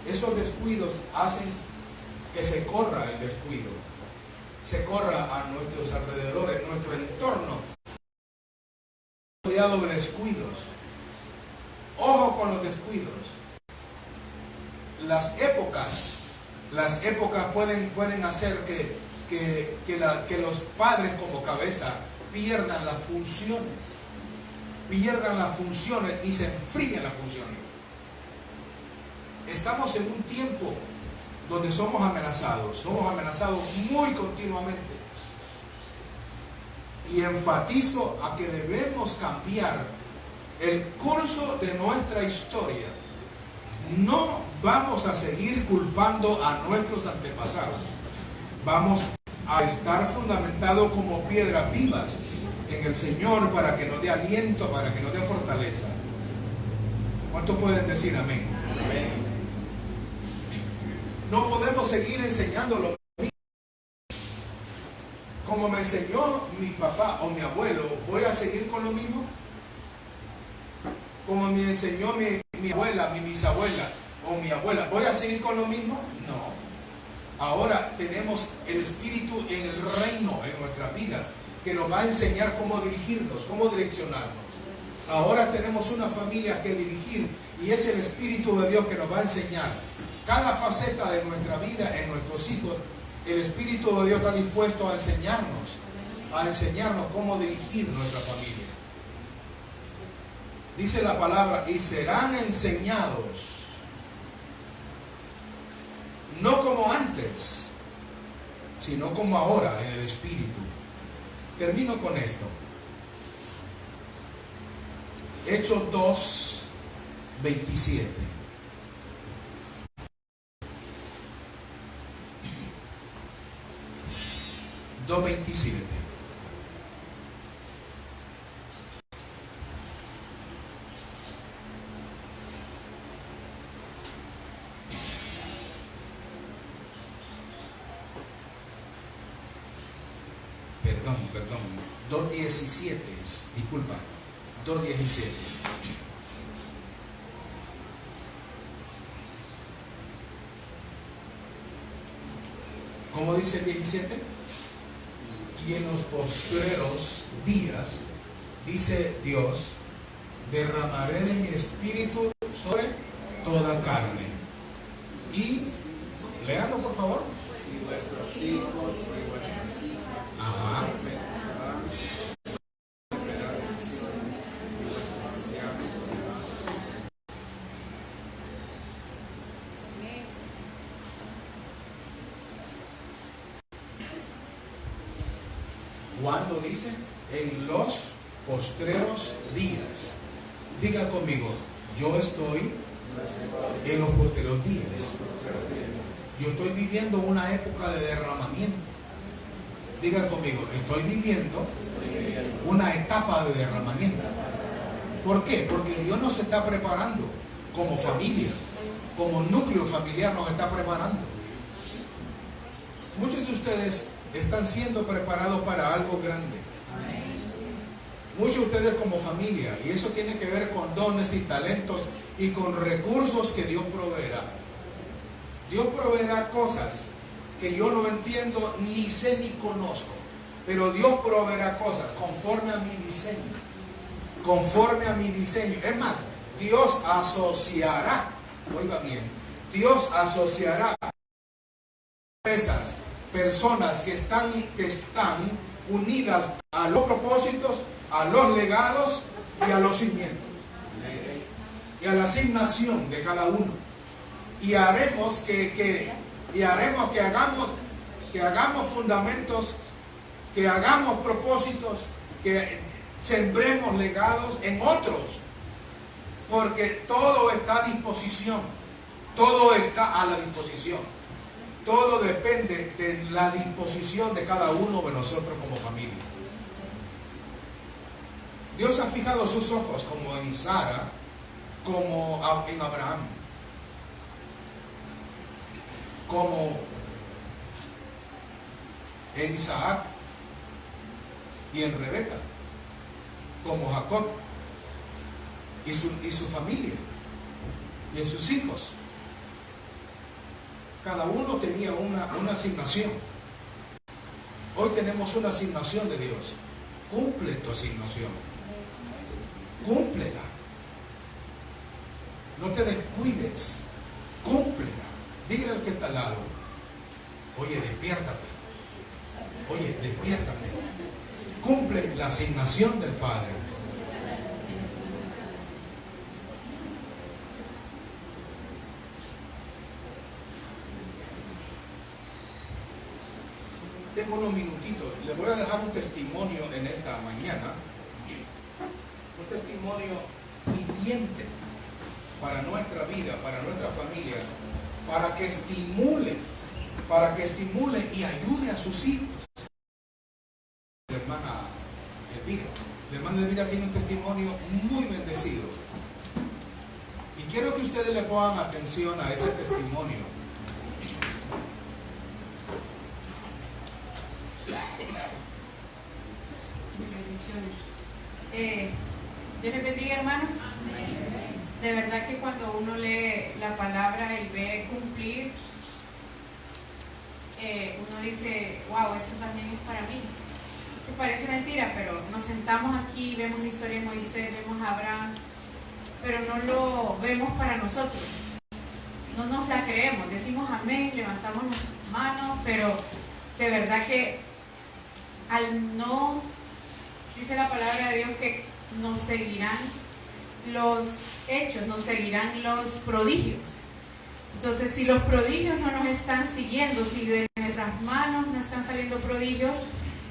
esos descuidos hacen que se corra el descuido, se corra a nuestros alrededores, nuestro entorno, rodeado de descuidos. Ojo con los descuidos. Las épocas pueden hacer que los padres como cabeza pierdan las funciones y se enfríen las funciones. Estamos en un tiempo donde somos amenazados muy continuamente, y enfatizo a que debemos cambiar el curso de nuestra historia. No vamos a seguir culpando a nuestros antepasados. Vamos a estar fundamentados como piedras vivas en el Señor, para que nos dé aliento, para que nos dé fortaleza. ¿Cuántos pueden decir amén? Amén. No podemos seguir enseñando lo mismo. Como me enseñó mi papá o mi abuelo, ¿voy a seguir con lo mismo? Como me enseñó mi abuela, mi bisabuela o mi abuela, ¿voy a seguir con lo mismo? No. Ahora tenemos el Espíritu en el reino, en nuestras vidas, que nos va a enseñar cómo dirigirnos, cómo direccionarnos. Ahora tenemos una familia que dirigir, y es el Espíritu de Dios que nos va a enseñar cada faceta de nuestra vida en nuestros hijos. El Espíritu de Dios está dispuesto a enseñarnos cómo dirigir nuestra familia. Dice la palabra: y serán enseñados, no como antes, sino como ahora, en el Espíritu. Termino con esto. Hechos 2, 27. Perdón, 2:17 es, disculpa, 2:17. ¿Cómo dice el 17? Y en los postreros días, dice Dios, derramaré de mi espíritu sobre toda carne. Y, léanlo por favor. Y vuestros hijos y vuestras hijas. Ajá. ¿Cuándo dice? En los postreros días. Diga conmigo, yo estoy en los postreros días. Yo estoy viviendo una época de derramamiento. Diga conmigo, estoy viviendo una etapa de derramamiento. ¿Por qué? Porque Dios nos está preparando como familia, como núcleo familiar nos está preparando. Muchos de ustedes están siendo preparados para algo grande. Muchos de ustedes como familia, y eso tiene que ver con dones y talentos y con recursos que Dios proveerá. Dios proveerá cosas que yo no entiendo, ni sé, ni conozco. Pero Dios proveerá cosas conforme a mi diseño. Conforme a mi diseño. Es más, Dios asociará, oiga bien, Dios asociará empresas, personas que están unidas a los propósitos, a los legados y a los cimientos. Y a la asignación de cada uno. Y haremos que hagamos fundamentos, que hagamos propósitos, que sembremos legados en otros, porque todo está a disposición, todo está a la disposición, todo depende de la disposición de cada uno de nosotros como familia. Dios ha fijado sus ojos como en Sara, como en Abraham, como en Isaac y en Rebeca, como Jacob y su familia y en sus hijos. Cada uno tenía una asignación. Hoy tenemos una asignación de Dios. Cumple tu asignación, cúmplela, no te descuides, cúmplela. Dígale al que está al lado, oye, despiértate, cumple la asignación del Padre. Tengo unos minutitos, les voy a dejar un testimonio en esta mañana, un testimonio viviente para nuestra vida, para nuestras familias, para que estimule y ayude a sus hijos. La hermana Elvira tiene un testimonio muy bendecido y quiero que ustedes le pongan atención a ese testimonio. Dios les bendiga, hermanos. De verdad que cuando uno lee la palabra y ve cumplir, uno dice, wow, eso también es para mí. Esto parece mentira, pero nos sentamos aquí, vemos la historia de Moisés, vemos a Abraham, pero no lo vemos para nosotros. No nos la creemos, decimos amén, levantamos las manos, pero de verdad que al no, dice la palabra de Dios que nos seguirán los hechos, nos seguirán los prodigios. Entonces, si los prodigios no nos están siguiendo, si de nuestras manos no están saliendo prodigios,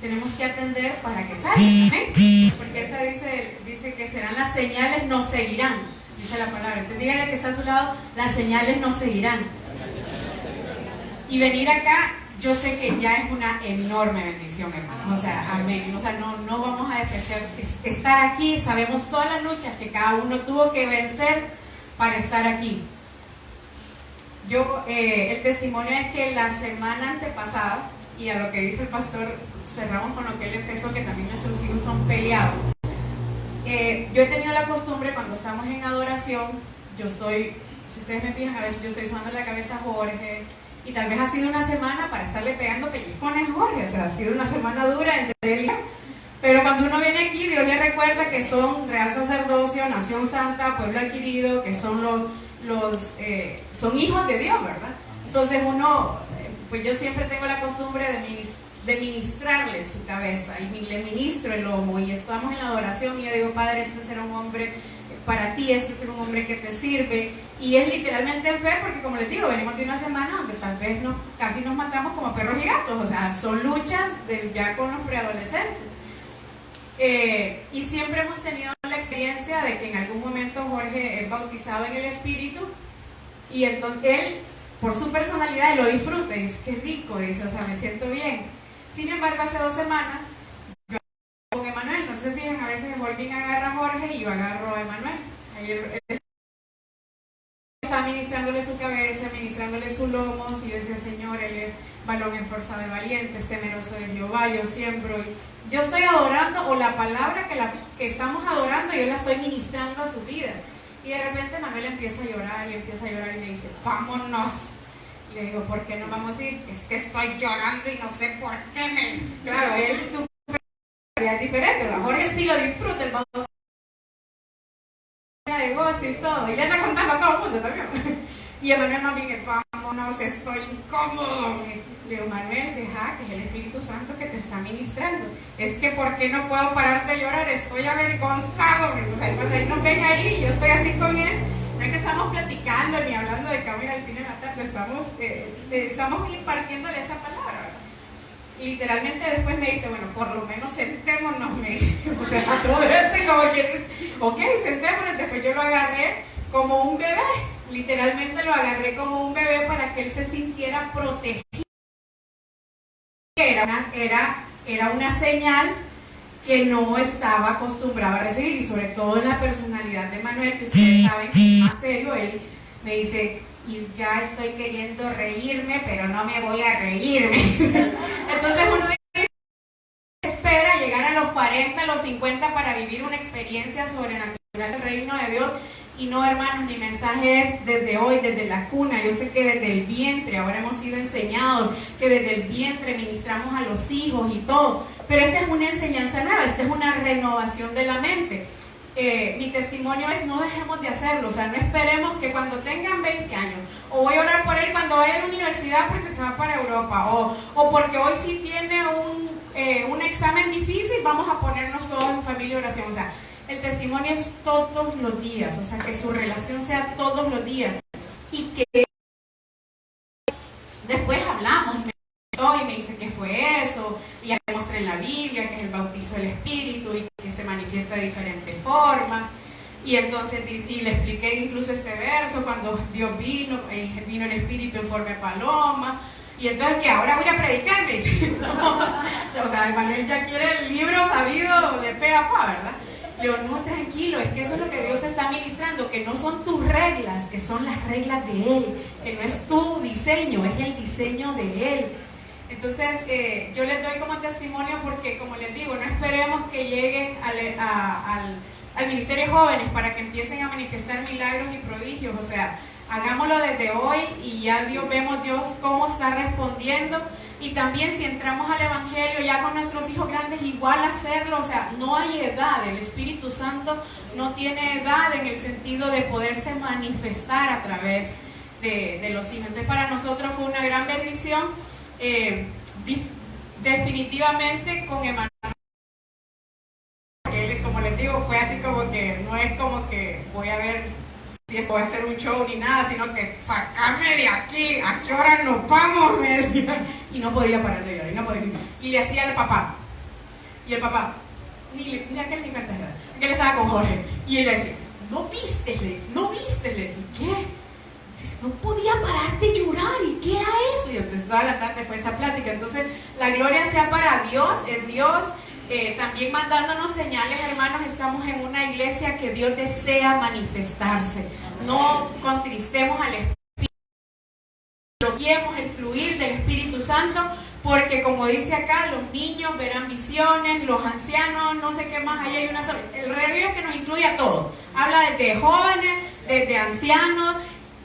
tenemos que atender para que salgan, ¿amén? Porque esa dice dice que serán las señales, nos seguirán, dice la palabra. Entonces díganle al que está a su lado, las señales nos seguirán. Y venir acá, yo sé que ya es una enorme bendición, hermano. O sea, amén. O sea, no vamos a despreciar estar aquí. Sabemos todas las luchas que cada uno tuvo que vencer para estar aquí. El testimonio es que la semana antepasada, y a lo que dice el pastor, cerramos con lo que él empezó, que también nuestros hijos son peleados. Yo he tenido la costumbre, cuando estamos en adoración, si ustedes me fijan, a veces yo estoy sonando la cabeza a Jorge, y tal vez ha sido una semana para estarle pegando pellizcones a Jorge, o sea, ha sido una semana dura entre él y yo. Pero cuando uno viene aquí, Dios le recuerda que son real sacerdocio, nación santa, pueblo adquirido, que son son hijos de Dios, ¿verdad? Entonces pues yo siempre tengo la costumbre de ministrarle su cabeza, y le ministro el lomo, y estamos en la adoración, y yo digo, Padre, este será un hombre para ti, este será un hombre que te sirve, y es literalmente en fe, porque como les digo, venimos de una semana donde tal vez casi nos matamos como perros y gatos, o sea, son luchas ya con los preadolescentes. Y siempre hemos tenido la experiencia de que en algún momento Jorge es bautizado en el Espíritu, y entonces él, por su personalidad, lo disfruta y dice, qué rico, dice, o sea, me siento bien. Sin embargo, hace 2 semanas yo con Emanuel, no se fijan, a veces Jorge agarra a Jorge y yo agarro a Emanuel. Ayer estaba ministrándole su cabeza, ministrándole sus lomos, y yo decía, Señor, él es varón esforzado y valiente, es temeroso de Jehová, yo siembro, y yo estoy adorando, o la palabra que estamos adorando, yo la estoy ministrando a su vida. Y de repente Manuel empieza a llorar, y me dice, vámonos. Y le digo, ¿por qué no vamos a ir? Es que estoy llorando y no sé por qué. Claro, él su personalidad es diferente, ¿verdad? Jorge sí lo disfruta, el bautismo de gozo y todo, y le anda contando a todo el mundo también. Y Emanuel más bien, vámonos, estoy incómodo. Le digo, Manuel, deja que es el Espíritu Santo que te está ministrando. Es que ¿por qué no puedo parar de llorar? Estoy avergonzado. O sea, cuando él nos ven ahí, yo estoy así con él. No es que estamos platicando ni hablando de que vamos a ir al cine en la tarde, estamos impartiéndole esa palabra, ¿verdad? Literalmente después me dice, bueno, por lo menos sentémonos, me dice. O sea, a todo como que dice, ok, sentémonos. Después yo lo agarré como un bebé, literalmente lo agarré como un bebé para que él se sintiera protegido. Era una señal que no estaba acostumbrado a recibir, y sobre todo en la personalidad de Manuel, que ustedes saben que es más serio. Él me dice, y ya estoy queriendo reírme, pero no me voy a reírme. Entonces uno espera llegar a los 40, a los 50 para vivir una experiencia sobrenatural del reino de Dios. Y no, hermanos, mi mensaje es desde hoy, desde la cuna. Yo sé que desde el vientre, ahora hemos sido enseñados que desde el vientre ministramos a los hijos y todo. Pero esta es una enseñanza nueva, esta es una renovación de la mente. Mi testimonio es, no dejemos de hacerlo. O sea, no esperemos que cuando tengan 20 años, o voy a orar por él cuando vaya a la universidad porque se va para Europa, o porque hoy sí tiene un examen difícil, vamos a ponernos todos en familia de oración. O sea, el testimonio es todos los días, o sea, que su relación sea todos los días, y que después hablamos, y me dice qué fue eso, y ya le mostré en la Biblia que es el bautizo del Espíritu y que se manifiesta de diferentes formas. Y entonces, y le expliqué incluso este verso, cuando Dios vino el Espíritu en forma de paloma. Y entonces, que ahora voy a predicar, me dice. O sea, Manuel ya quiere el libro sabido de pe a pa, ¿verdad? Le digo, no, tranquilo, es que eso es lo que Dios te está ministrando, que no son tus reglas, que son las reglas de Él, que no es tu diseño, es el diseño de Él. Entonces, yo les doy como testimonio porque, como les digo, no esperemos que lleguen al ministerio de jóvenes para que empiecen a manifestar milagros y prodigios. O sea, hagámoslo desde hoy, y ya vemos Dios cómo está respondiendo. Y también si entramos al Evangelio ya con nuestros hijos grandes, igual hacerlo. O sea, no hay edad, el Espíritu Santo no tiene edad en el sentido de poderse manifestar a través de los hijos. Entonces, para nosotros fue una gran bendición. Definitivamente con Emanuel, como les digo, fue así como que no es como que voy a ver si esto va a ser un show ni nada, sino que sacame de aquí, ¿a qué hora nos vamos? Me decía, y no podía parar de llorar, y le hacía al papá, y el papá, mira que él ni cuenta era, que él estaba con Jorge. Y él le decía, no viste, ¿y qué? Dice, no podía parar de llorar, ¿y qué era eso? Y entonces toda la tarde fue esa plática. Entonces, la gloria sea para Dios, es Dios también mandándonos señales, hermanos. Estamos en una iglesia que Dios desea manifestarse. No contristemos al Espíritu, bloqueemos el fluir del Espíritu Santo, porque como dice acá, los niños verán visiones, los ancianos, no sé qué más, ahí hay una sola. El rey que nos incluye a todos. Habla desde jóvenes, desde ancianos.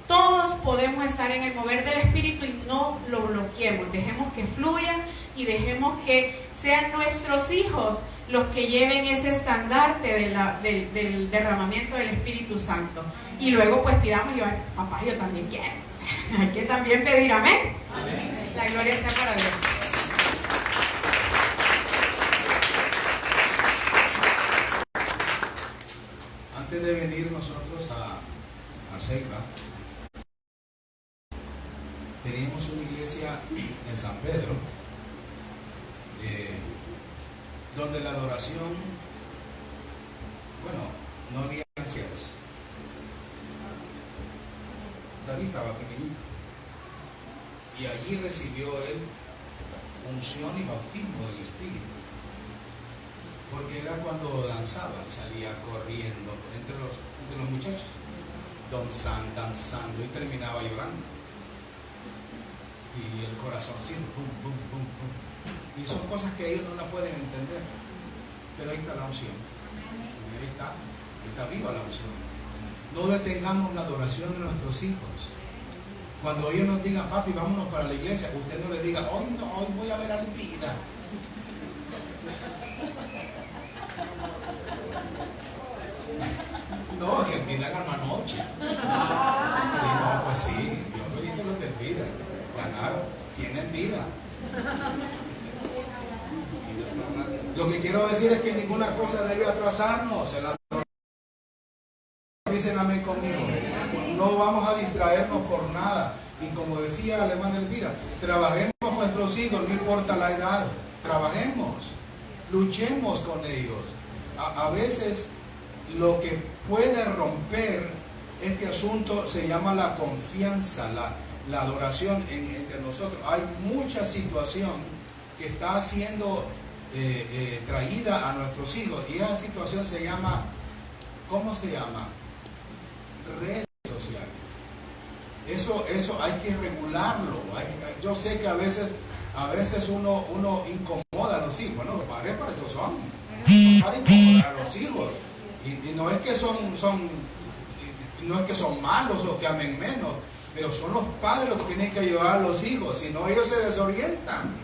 Todos podemos estar en el mover del Espíritu y no lo bloqueemos. Dejemos que fluya y dejemos que sean nuestros hijos los que lleven ese estandarte del derramamiento del Espíritu Santo. Y luego pues pidamos, yo, papá, yo también quiero. O sea, hay que también pedir amén. Amén. La gloria sea para Dios. Antes de venir nosotros a Ceiba, teníamos una iglesia en San Pedro, donde la adoración, bueno, no había sillas. David estaba pequeñito y allí recibió él unción y bautismo del Espíritu, porque era cuando danzaba y salía corriendo entre los muchachos, danzando y terminaba llorando. Y el corazoncito, pum, pum, pum, pum. Y son cosas que ellos no la pueden entender. Pero ahí está la unción. Ahí está viva la unción. No detengamos la adoración de nuestros hijos. Cuando ellos nos digan, papi, vámonos para la iglesia, usted no le diga, hoy no, hoy voy a ver a Elvira. No, que Elvira gana anoche. Sí, no, pues sí, yo felicito los de Elvira. Ganaron, tienen vida. Lo que quiero decir es que ninguna cosa debe atrasarnos. Dicen amén conmigo. No vamos a distraernos por nada. Y como decía la hermana Elvira, trabajemos con nuestros hijos, no importa la edad. Trabajemos, luchemos con ellos. A veces lo que puede romper este asunto se llama la confianza, la adoración entre nosotros. Hay mucha situación que está siendo traída a nuestros hijos, y esa situación se llama, ¿cómo se llama? Redes sociales. Eso hay que regularlo. Yo sé que a veces uno incomoda a los hijos. Bueno, los padres para eso son, para incomodar a los hijos, y no es que no es que son malos o que amen menos, pero son los padres los que tienen que ayudar a los hijos, si no ellos se desorientan.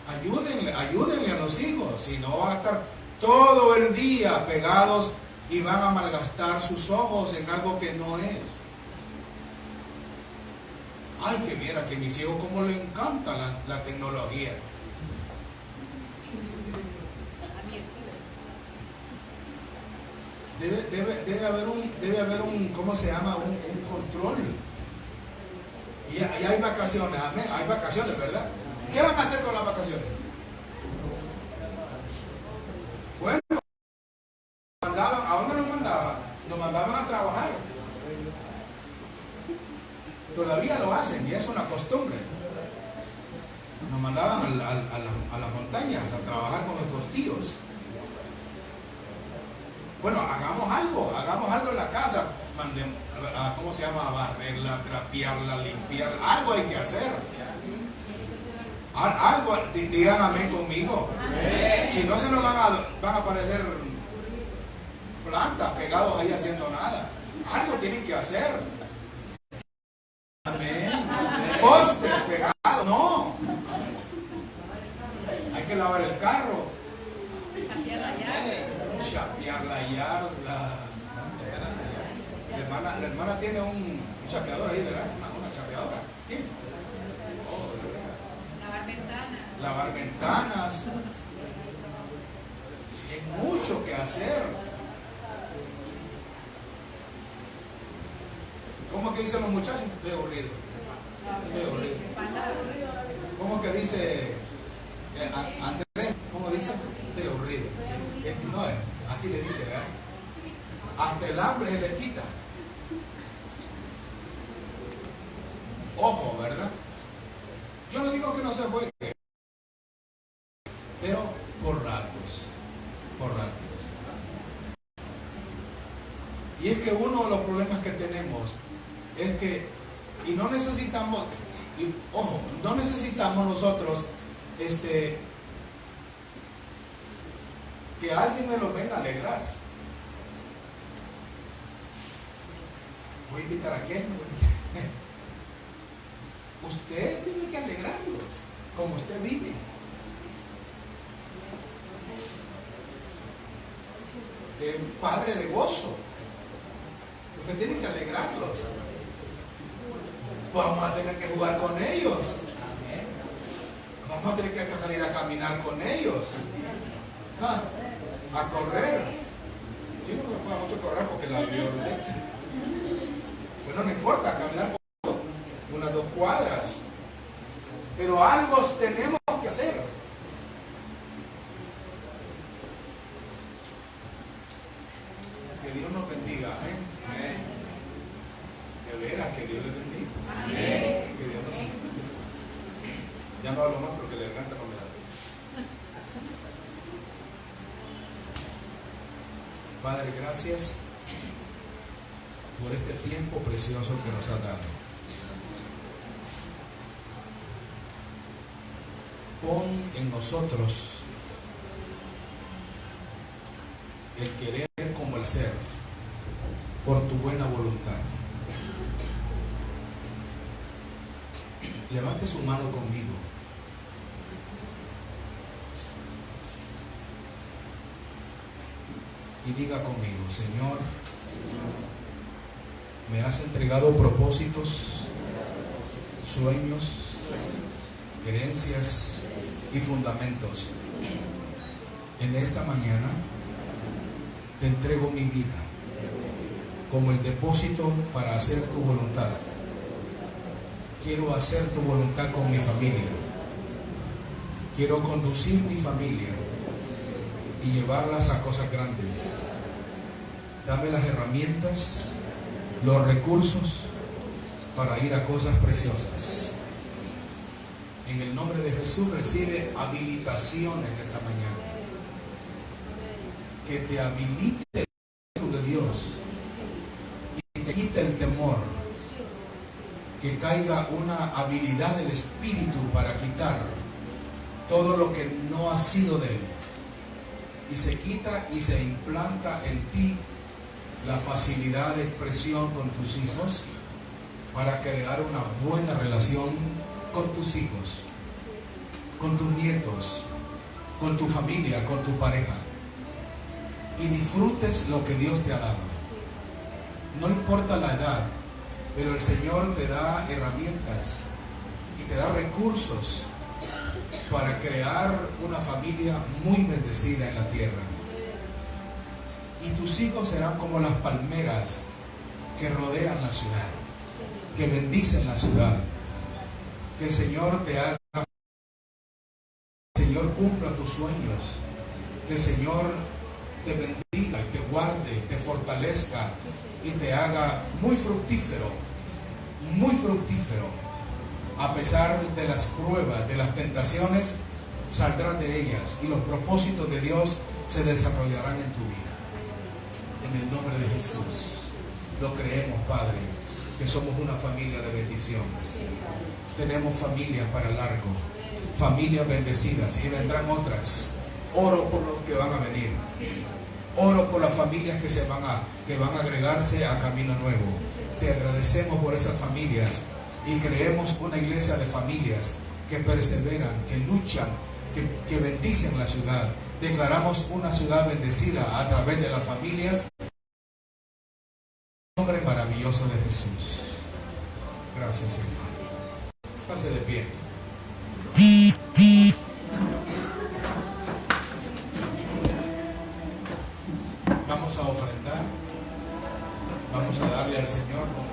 Ayúdenle a los hijos, si no van a estar todo el día pegados y van a malgastar sus ojos en algo que no es. Ay, que mira que mis hijos como le encanta la tecnología. Debe haber un ¿cómo se llama? Un control. Y hay vacaciones, amén. Hay vacaciones, ¿verdad? ¿Qué van a hacer con las vacaciones? Bueno, ¿a dónde nos mandaban? Nos mandaban a trabajar. Todavía lo hacen y es una costumbre. Nos mandaban a las montañas a trabajar con nuestros tíos. Bueno, hagamos algo en la casa. Mandemos, ¿cómo se llama? A barrerla, trapearla, limpiar. Algo hay que hacer. Algo, digan amén conmigo. Amén. Si no, se nos van a aparecer plantas pegados ahí haciendo nada. Algo tienen que hacer. Amén. Postes pegados, no. Hay que lavar el carro. Chapear la yarda. La hermana tiene un chapeador ahí, ¿verdad? Una chapeadora. ¿Tiene? Oh, de verdad. Lavar ventanas. Sí, hay mucho que hacer. ¿Cómo que dicen los muchachos? Estoy aburrido. ¿Cómo que dice Andrés? ¿Cómo dice? Estoy aburrido. hasta el hambre se le quita. Ojo, ¿verdad? Yo no digo que no se juegue, pero por ratos, por ratos. Y es que uno de los problemas que tenemos es que, y no necesitamos, y, ojo, no necesitamos nosotros que alguien me lo venga a alegrar. Voy a invitar a quién. Usted tiene que alegrarlos como usted vive. Padre de gozo. Usted tiene que alegrarlos. Vamos a tener que jugar con ellos. Vamos a tener que salir a caminar con ellos. A correr. Yo no me puedo mucho correr porque la violeta. Pero no importa, caminar unas 2 cuadras. Pero algo tenemos que hacer. Que Dios nos bendiga. Amén. De veras, que Dios les bendiga. Amén. Que Dios nos bendiga. Ya no hablo más porque la garganta no me da. Padre, gracias por este tiempo precioso que nos has dado. Pon en nosotros el querer como el ser, por tu buena voluntad. Levante su mano conmigo. Y diga conmigo: Señor, me has entregado propósitos, sueños, herencias y fundamentos. En esta mañana te entrego mi vida como el depósito para hacer tu voluntad. Quiero hacer tu voluntad con mi familia. Quiero conducir mi familia y llevarlas a cosas grandes. Dame las herramientas, los recursos para ir a cosas preciosas. En el nombre de Jesús, recibe habilitación en esta mañana. Que te habilite el Espíritu de Dios y te quite el temor. Que caiga una habilidad del Espíritu para quitar todo lo que no ha sido de Él. Y se quita y se implanta en ti la facilidad de expresión con tus hijos para crear una buena relación con tus hijos, con tus nietos, con tu familia, con tu pareja, y disfrutes lo que Dios te ha dado. No importa la edad, pero el Señor te da herramientas y te da recursos para crear una familia muy bendecida en la tierra. Y tus hijos serán como las palmeras que rodean la ciudad, que bendicen la ciudad. Que el Señor te haga, que el Señor cumpla tus sueños, que el Señor te bendiga, te guarde, te fortalezca y te haga muy fructífero, muy fructífero. A pesar de las pruebas, de las tentaciones, saldrás de ellas y los propósitos de Dios se desarrollarán en tu vida. En el nombre de Jesús, lo creemos, Padre, que somos una familia de bendición. Tenemos familias para largo, familias bendecidas, y vendrán otras. Oro por los que van a venir. Oro por las familias que van a agregarse a Camino Nuevo. Te agradecemos por esas familias y creemos una iglesia de familias que perseveran, que luchan, que bendicen la ciudad. Declaramos una ciudad bendecida a través de las familias. En el nombre maravilloso de Jesús. Gracias, Señor. Pase de pie. Vamos a ofrendar. Vamos a darle al Señor.